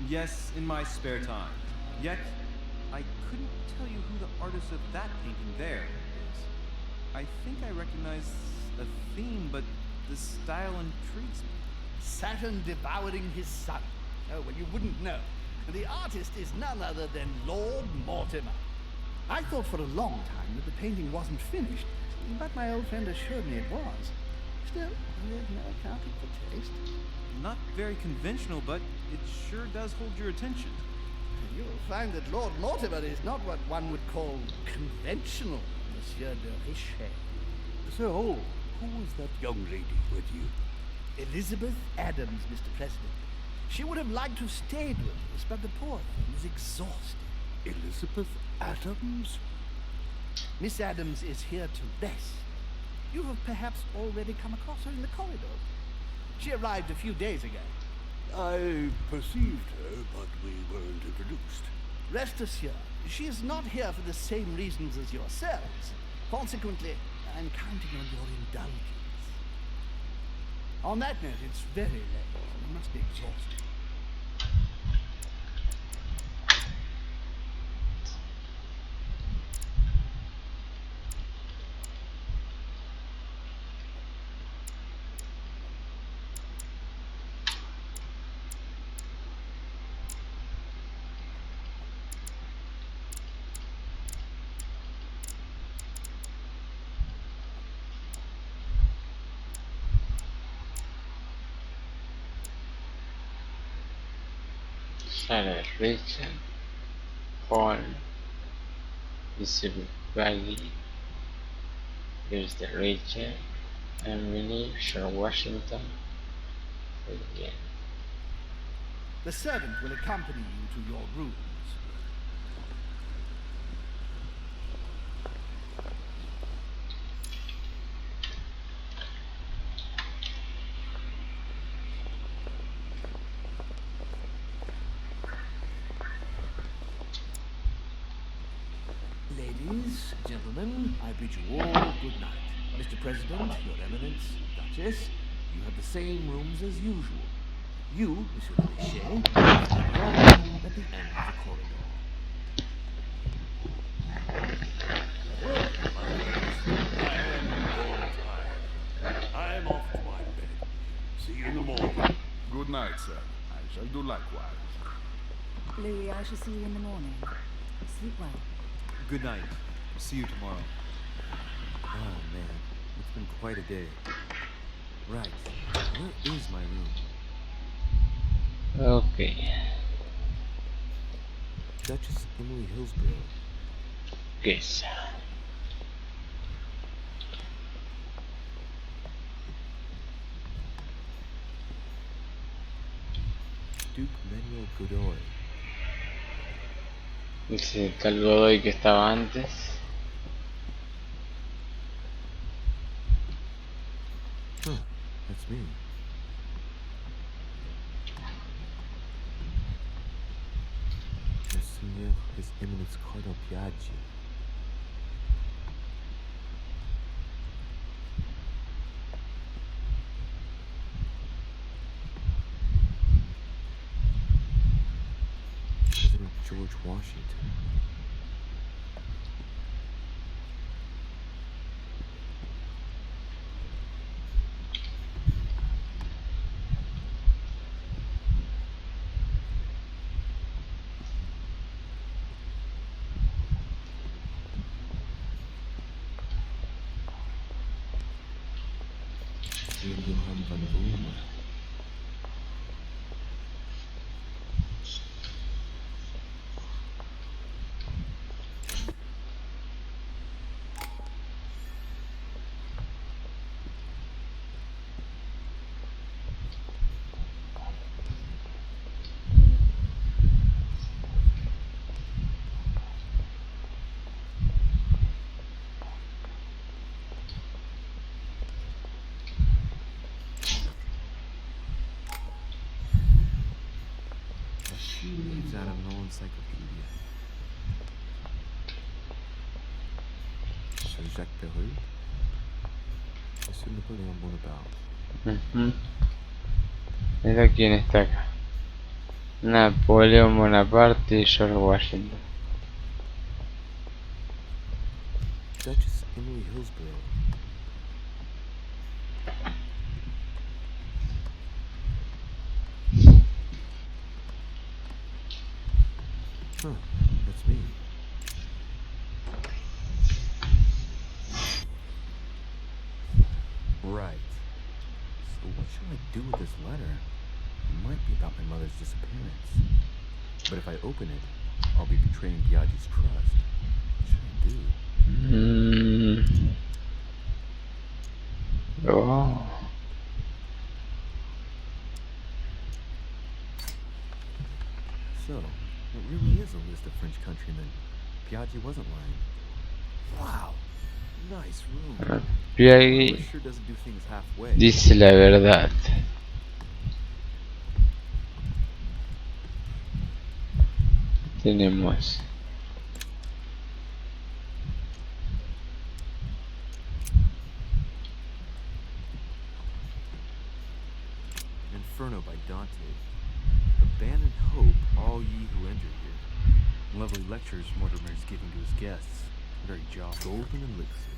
Yes, in my spare time. Yet, I couldn't tell you who the artist of that painting there is. I think I recognize a theme, but the style intrigues me. Saturn devouring his son. Oh, well, you wouldn't know. The artist is none other than Lord Mortimer. I thought for a long time that the painting wasn't finished, but my old friend assured me it was. Still, there's no accounting for taste. Not very conventional, but it sure does hold your attention. You'll find that Lord Mortimer is not what one would call conventional, Monsieur de Richet. So, who was that young lady with you? Elizabeth Adams, Mr. President. She would have liked to have stayed with us, but the poor thing is exhausted. Elizabeth Adams? Miss Adams is here to rest. You have perhaps already come across her in the corridor. She arrived a few days ago. I perceived her, but we weren't introduced. Rest assured, she is not here for the same reasons as yourselves. Consequently, I'm counting on your indulgence. On that note, it's very late. You must be exhausted. Sarah Richard, Paul, Elizabeth Baggy, Vivos de Smite, Emily, George Washington. Again. The servant will accompany you to your rooms. Ladies, gentlemen, I bid you all good night. Mr. President, Your Eminence, Duchess, you have the same rooms as usual. You, Monsieur de Richet, have your room at the end of the corridor. Well, my friends, I am all tired. I am off to my bed. See you in the morning. Good night, sir. I shall do likewise. Louis, I shall see you in the morning. Sleep well. Good night. See you tomorrow. Oh man, it's been quite a day. Right, where is my room? Okay. Duchess Emily Hillsborough. Yes. Duke Manuel Godoy. Ese tal Godoy que estaba antes. Huh, that's me. Monseigneur, His Eminence Cardinal Piaggi. President George Washington. Johann van Ulmer. She leaves out of no encyclopedia. Sir Jacques Perreux. Monsieur Napoléon Bonaparte. Mira quién está acá. Napoleón Bonaparte y George Washington. Duchess Emily Hillsborough. Huh, that's me. Right. So what should I do with this letter? It might be about my mother's disappearance. But if I open it, I'll be betraying Biaggi's trust. What should I do? Oh. So, it really is a list of French countrymen. Biaggi wasn't lying. Wow, nice room. Biaggi Sure doesn't do things halfway. dice la verdad. Tenemos Inferno by Dante. Abandon hope, all ye who enter here. Lovely lectures Mortimer is giving to his guests. Very jolly. Golden elixir.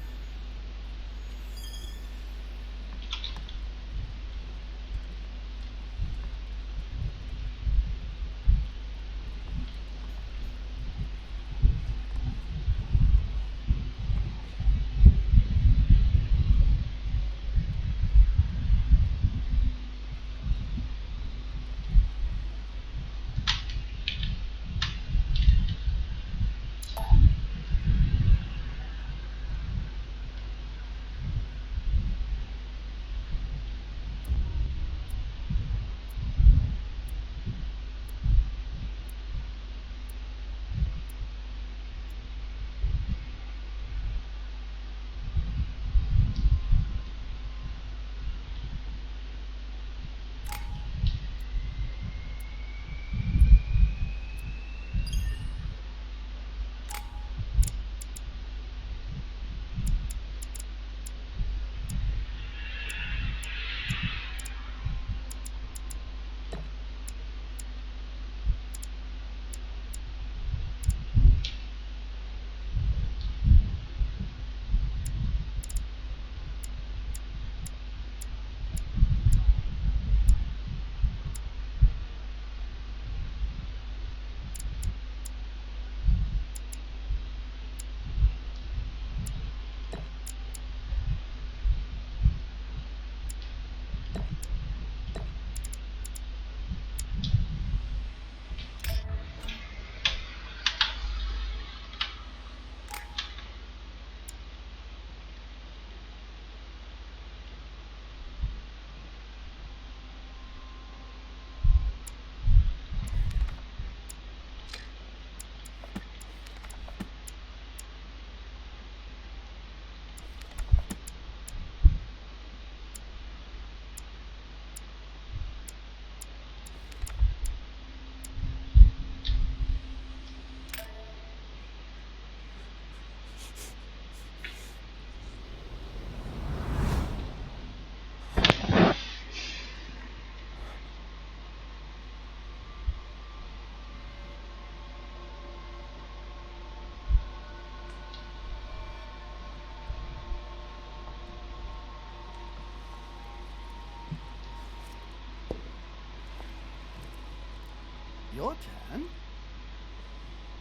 Your turn?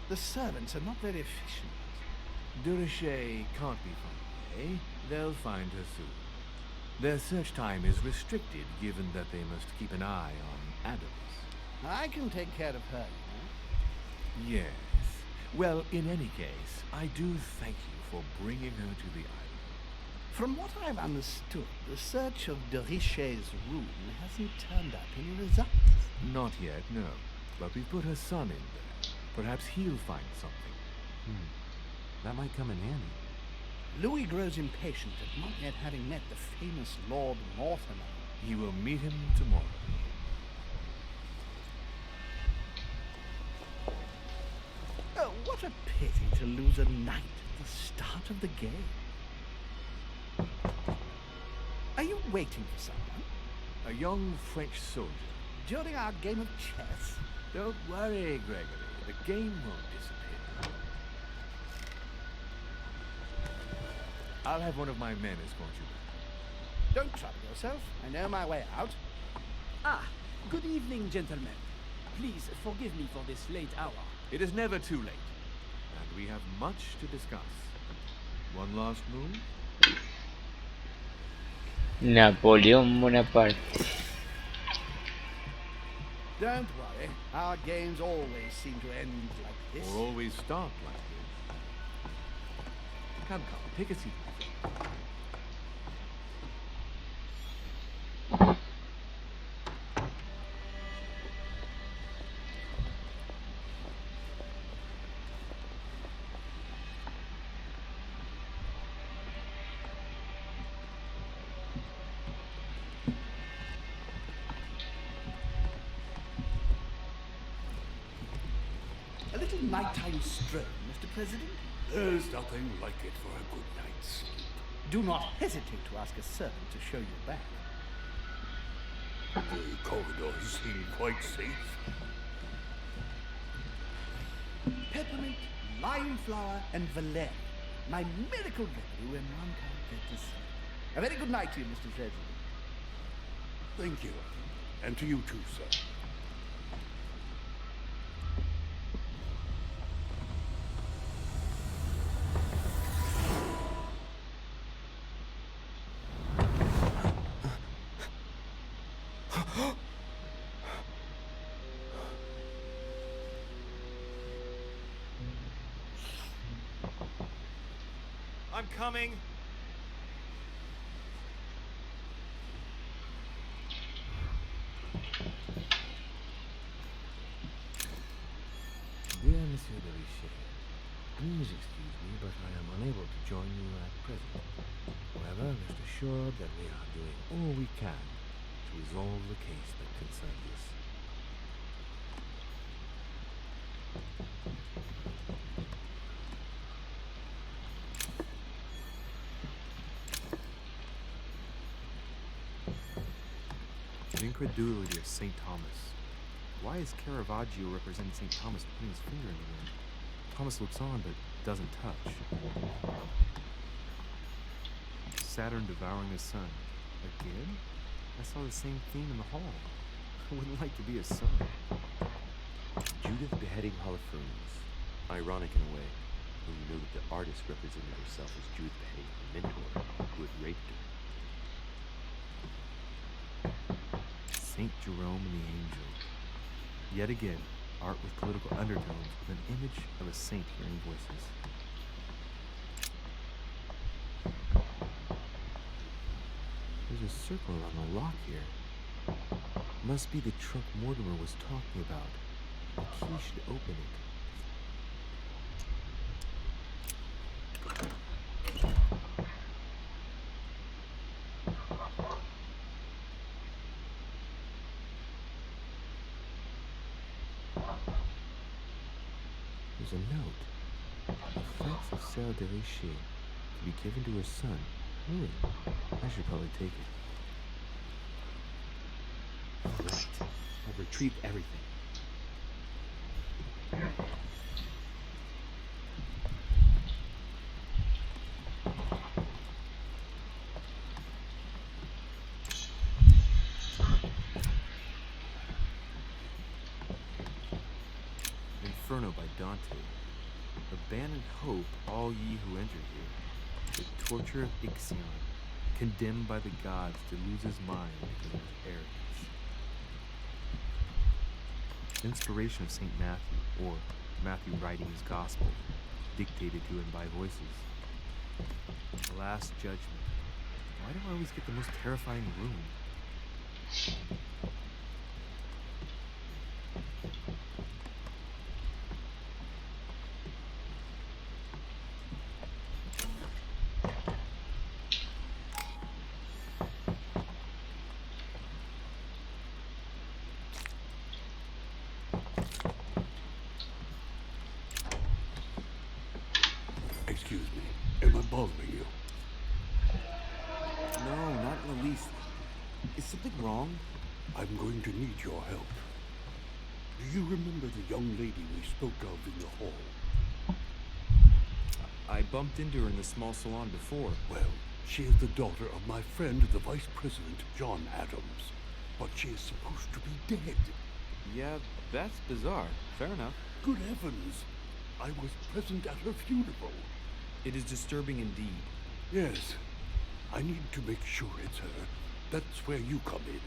The servants are not very efficient. Durocher can't be far away. They'll find her soon. Their search time is restricted, given that they must keep an eye on Adams. I can take care of her, you know. Yes. Well, in any case, I do thank you for bringing her to the island. From what I've understood, the search of de Richet's room hasn't turned up any results. Not yet, no. But we put her son in there. Perhaps he'll find something. That might come in handy. Louis grows impatient at not yet having met the famous Lord Mortimer. He will meet him tomorrow. Oh, what a pity to lose a knight at the start of the game. Are you waiting for someone? A young French soldier. During our game of chess? Don't worry, Gregory. The game won't disappear. I'll have one of my men escort you back. Don't trouble yourself. I know my way out. Ah, good evening, gentlemen. Please forgive me for this late hour. It is never too late. And we have much to discuss. One last move? Napoleón Bonaparte. Don't worry. Our games always seem to end like this. Or always start like this. Come, take a seat. A little nighttime stroll, Mr. President? There's nothing like it for a good night's sleep. Do not hesitate to ask a servant to show you back. The corridors seem quite safe. Peppermint, lime flower, and valerian. My miracle remedy when one can't get to sleep. A very good night to you, Mr. President. Thank you. And to you too, sir. I'm coming. Dear Monsieur de Richet, please excuse me, but I am unable to join you at present. However, rest assured that we are doing all we can to resolve the case that concerns us. The incredulity of St. Thomas. Why is Caravaggio representing St. Thomas putting his finger in the wind? Thomas looks on but doesn't touch. Saturn devouring his son. Again? I saw the same theme in the hall. I wouldn't like to be his son. Judith beheading Holofernes. Ironic in a way, when you know that the artist represented herself as Judith beheading her mentor, who had raped her. Saint Jerome and the Angel. Yet again, art with political undertones with an image of a saint hearing voices. There's a circle around the lock here. Must be the trunk Mortimer was talking about. The key should open it. There's a note. Effects of Sarah de Richet to be given to her son. Really? I should probably take it. All right. I've retrieved everything. Inferno by Dante. Abandon hope, all ye who enter here. The torture of Ixion. condemned by the gods to lose his mind because of his arrogance. Inspiration of St. Matthew, or Matthew writing his gospel, dictated to him by voices. The Last Judgment. Why do I always get the most terrifying room? Excuse me, am I bothering you? No, not in the least. Is something wrong? I'm going to need your help. Do you remember the young lady we spoke of in the hall? I bumped into her in the small salon before. Well, she is the daughter of my friend, the Vice President, John Adams. But she is supposed to be dead. Yeah, that's bizarre. Fair enough. Good heavens! I was present at her funeral. It is disturbing indeed. Yes. I need to make sure it's her. That's where you come in.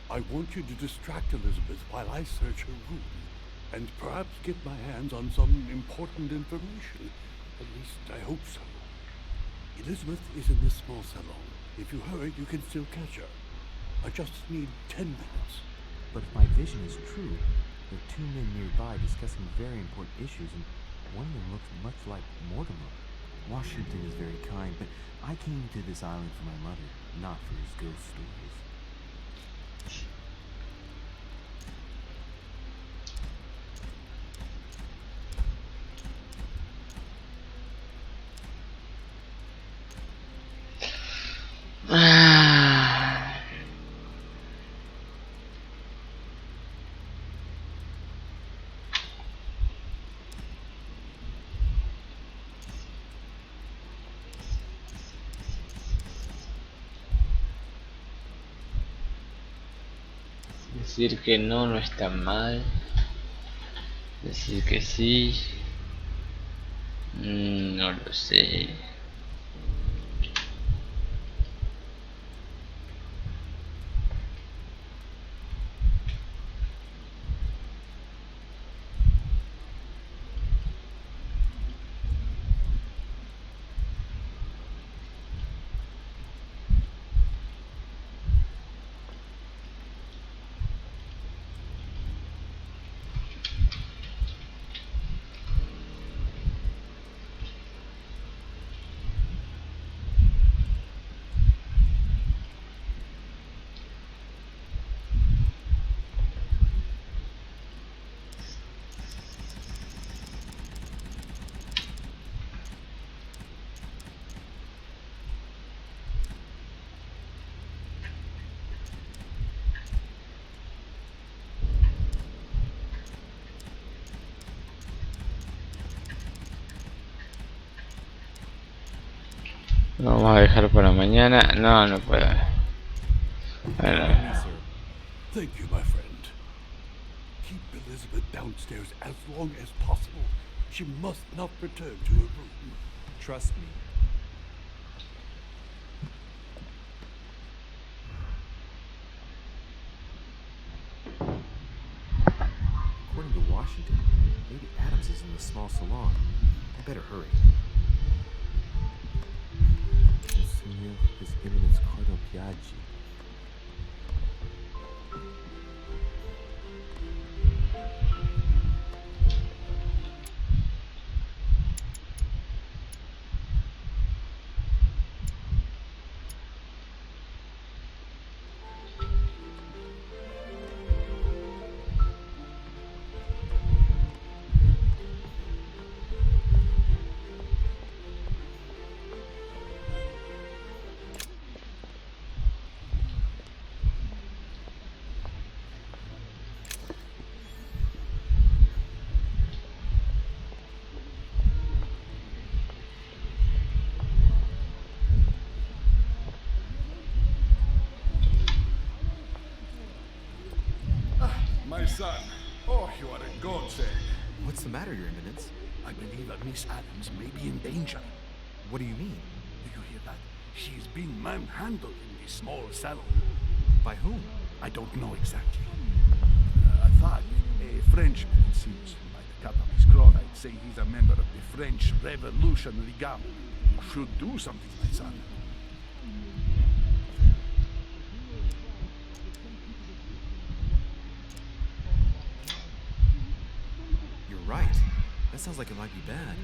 I want you to distract Elizabeth while I search her room, and perhaps get my hands on some important information. At least I hope so. Elizabeth is in this small salon. If you hurry, you can still catch her. I just need 10 minutes. But if my vision is true, there are two men nearby discussing very important issues, and one of them looks much like Mortimer. Washington is very kind, but I came to this island for my mother, not for his ghost stories. Decir que no, no está mal. Decir que sí, no lo sé. Lo vamos a dejar para mañana. No, no puedo. Bueno. Thank you, my friend. Keep Elizabeth downstairs as long as possible. She must not return to her room. Trust me. According to Washington, Lady Adams is in the small salon. I better hurry. Monsignor, His Eminence Cardinal Piaggi. My son, oh, you are a godsend. What's the matter, Your Eminence? I believe that Miss Adams may be in danger. What do you mean? Do you hear that? She's being manhandled in this small salon. By whom? I don't know exactly. A thug, a Frenchman, it seems. By the cut of his cloth, I'd say he's a member of the French Revolutionary Guard. You should do something, my son. You're right. That sounds like it might be bad.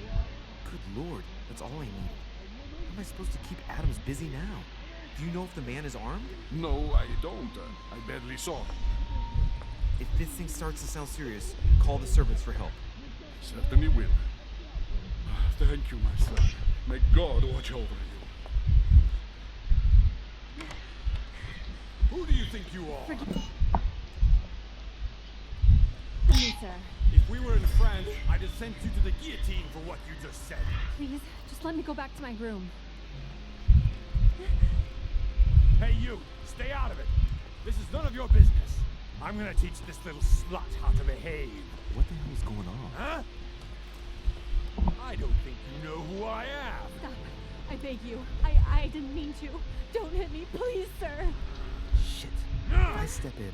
Good lord, that's all I need. How am I supposed to keep Adams busy now? Do you know if the man is armed? No, I don't. I barely saw him. If this thing starts to sound serious, call the servants for help. Certainly will. Thank you, my son. May God watch over you. Who do you think you are? Me, sir. If we were in France, I'd have sent you to the guillotine for what you just said. Please, just let me go back to my room. Hey, you! Stay out of it! This is none of your business. I'm gonna teach this little slut how to behave. What the hell is going on? Huh? I don't think you know who I am. Stop. I beg you. I didn't mean to. Don't hit me, please, sir. Shit. If I step in,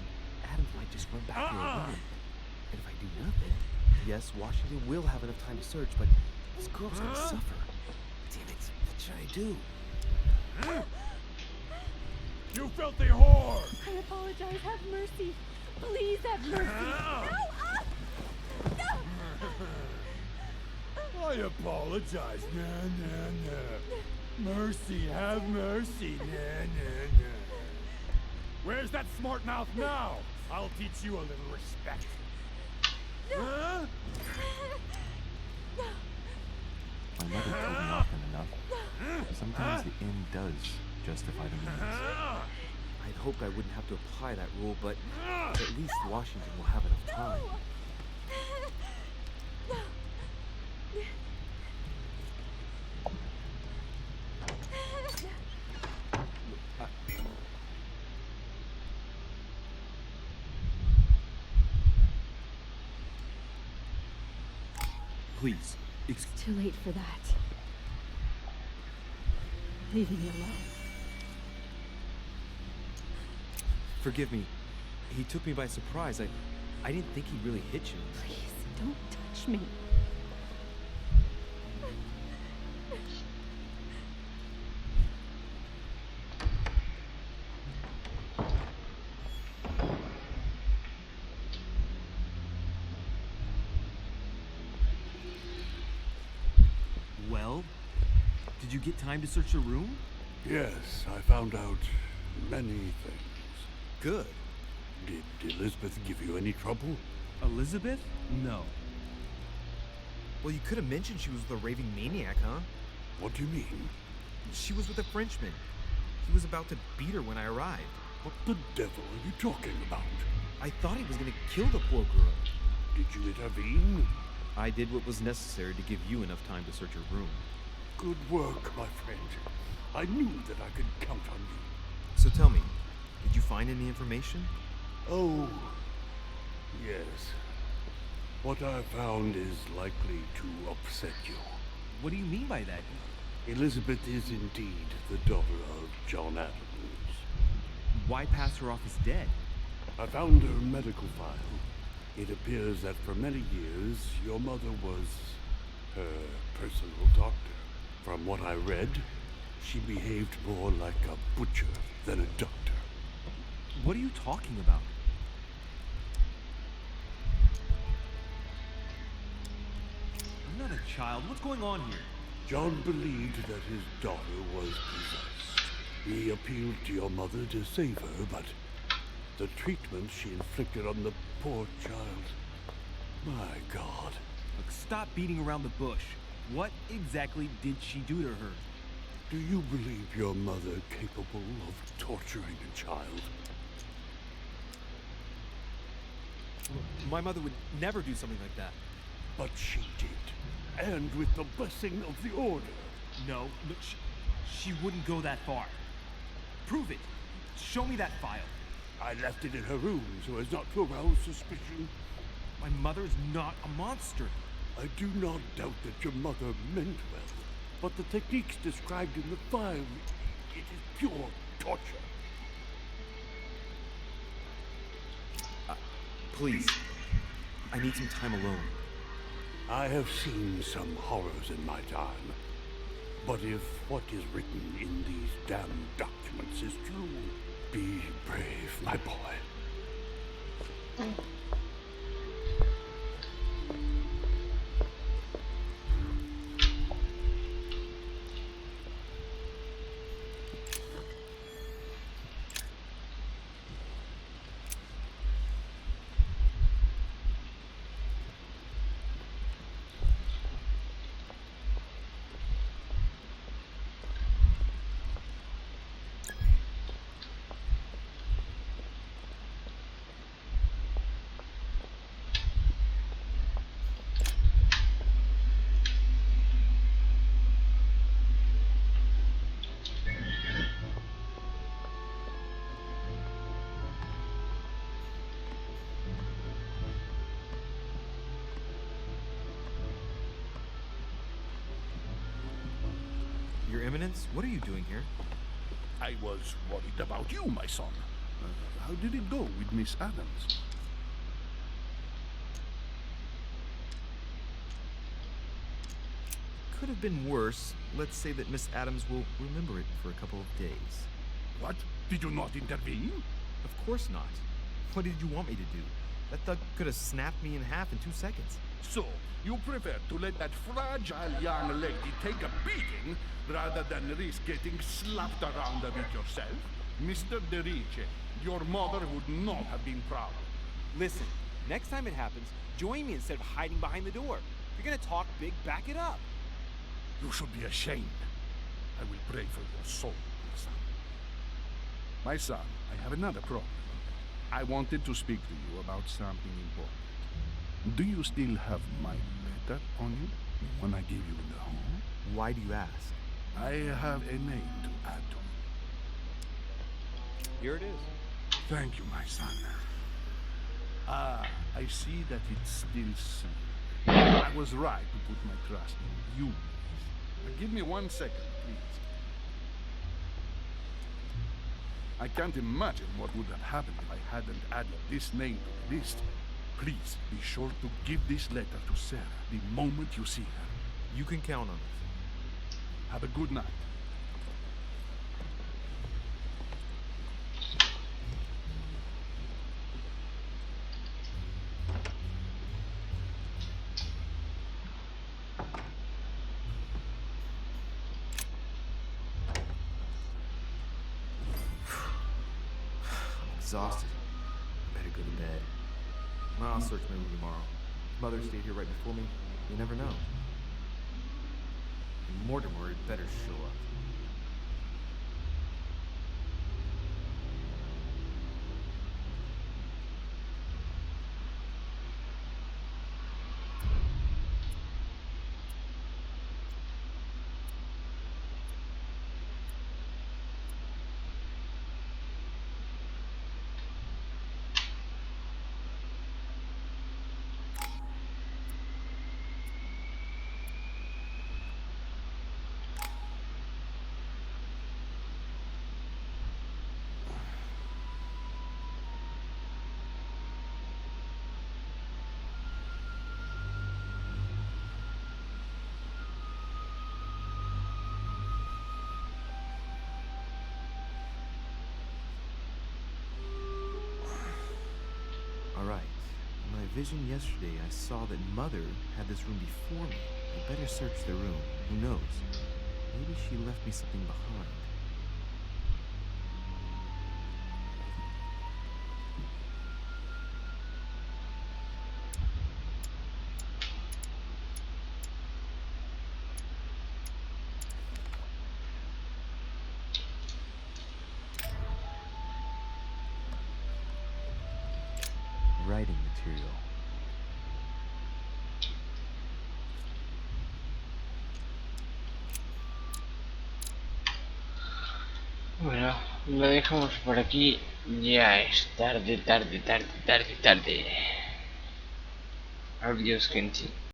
Adams might just run back to her room. And if I do nothing, yes, Washington will have enough time to search, but this girl's gonna suffer. Damn it, what should I do? You filthy whore! I apologize. Have mercy. Please have mercy. No! I apologize. Nah. Mercy, have mercy. Nah. Where's that smart mouth now? I'll teach you a little respect. Huh? My mother told me often enough. Sometimes the end does justify the means. I'd hoped I wouldn't have to apply that rule, but at least Washington will have enough time. Please, It's too late for that. Leave me alone. forgive me. He took me by surprise. I didn't think he'd really hit you. Please, don't touch me. Well, did you get time to search the room? Yes, I found out many things. Good. Did Elizabeth give you any trouble? Elizabeth? No. Well, you could have mentioned she was with a raving maniac, huh? What do you mean? She was with a Frenchman. He was about to beat her when I arrived. What the devil are you talking about? I thought he was going to kill the poor girl. Did you intervene? I did what was necessary to give you enough time to search her room. Good work, my friend. I knew that I could count on you. So tell me, did you find any information? Oh, yes. What I found is likely to upset you. What do you mean by that? Elizabeth is indeed the daughter of John Adams. Why pass her off as dead? I found her medical file. It appears that for many years, your mother was her personal doctor. From what I read, she behaved more like a butcher than a doctor. What are you talking about? I'm not a child. What's going on here? John believed that his daughter was possessed. He appealed to your mother to save her, but the treatment she inflicted on the poor child... My God. Look, stop beating around the bush. What exactly did she do to her? Do you believe your mother capable of torturing a child? My mother would never do something like that. But she did. And with the blessing of the Order. No, look, she wouldn't go that far. Prove it. Show me that file. I left it in her room so as not to arouse suspicion. My mother is not a monster. I do not doubt that your mother meant well, but the techniques described in the file, It is pure torture. Please, I need some time alone. I have seen some horrors in my time. But if what is written in these damn documents is true, be brave, my boy. Your Eminence, what are you doing here? I was worried about you, my son. How did it go with Miss Adams? Could have been worse. Let's say that Miss Adams will remember it for a couple of days. What? Did you not intervene? Of course not. What did you want me to do? That thug could have snapped me in half in 2 seconds. So, you prefer to let that fragile young lady take a beating rather than risk getting slapped around a bit yourself? Mr. Derice, your mother would not have been proud. Listen, next time it happens, join me instead of hiding behind the door. If you're gonna talk big, back it up. You should be ashamed. I will pray for your soul, my son. My son, I have another problem. I wanted to speak to you about something important. Do you still have my letter on you when I give you the home? Why do you ask? I have a name to add to it. Here it is. Thank you, my son. Ah, I see that it's still sealed. I was right to put my trust in you. Give me 1 second, please. I can't imagine what would have happened if I hadn't added this name to the list. Please be sure to give this letter to Sarah the moment you see her. You can count on it. Have a good night. Exhausted. Better go to bed. I'll search my room tomorrow. Mother stayed here right before me. You never know. And Mortimer had better show up. Alright. In my vision yesterday, I saw that Mother had this room before me. I better search the room. Who knows? Maybe she left me something behind. Writing material. Bueno, lo dejamos por aquí. Ya es tarde. Adiós, gente.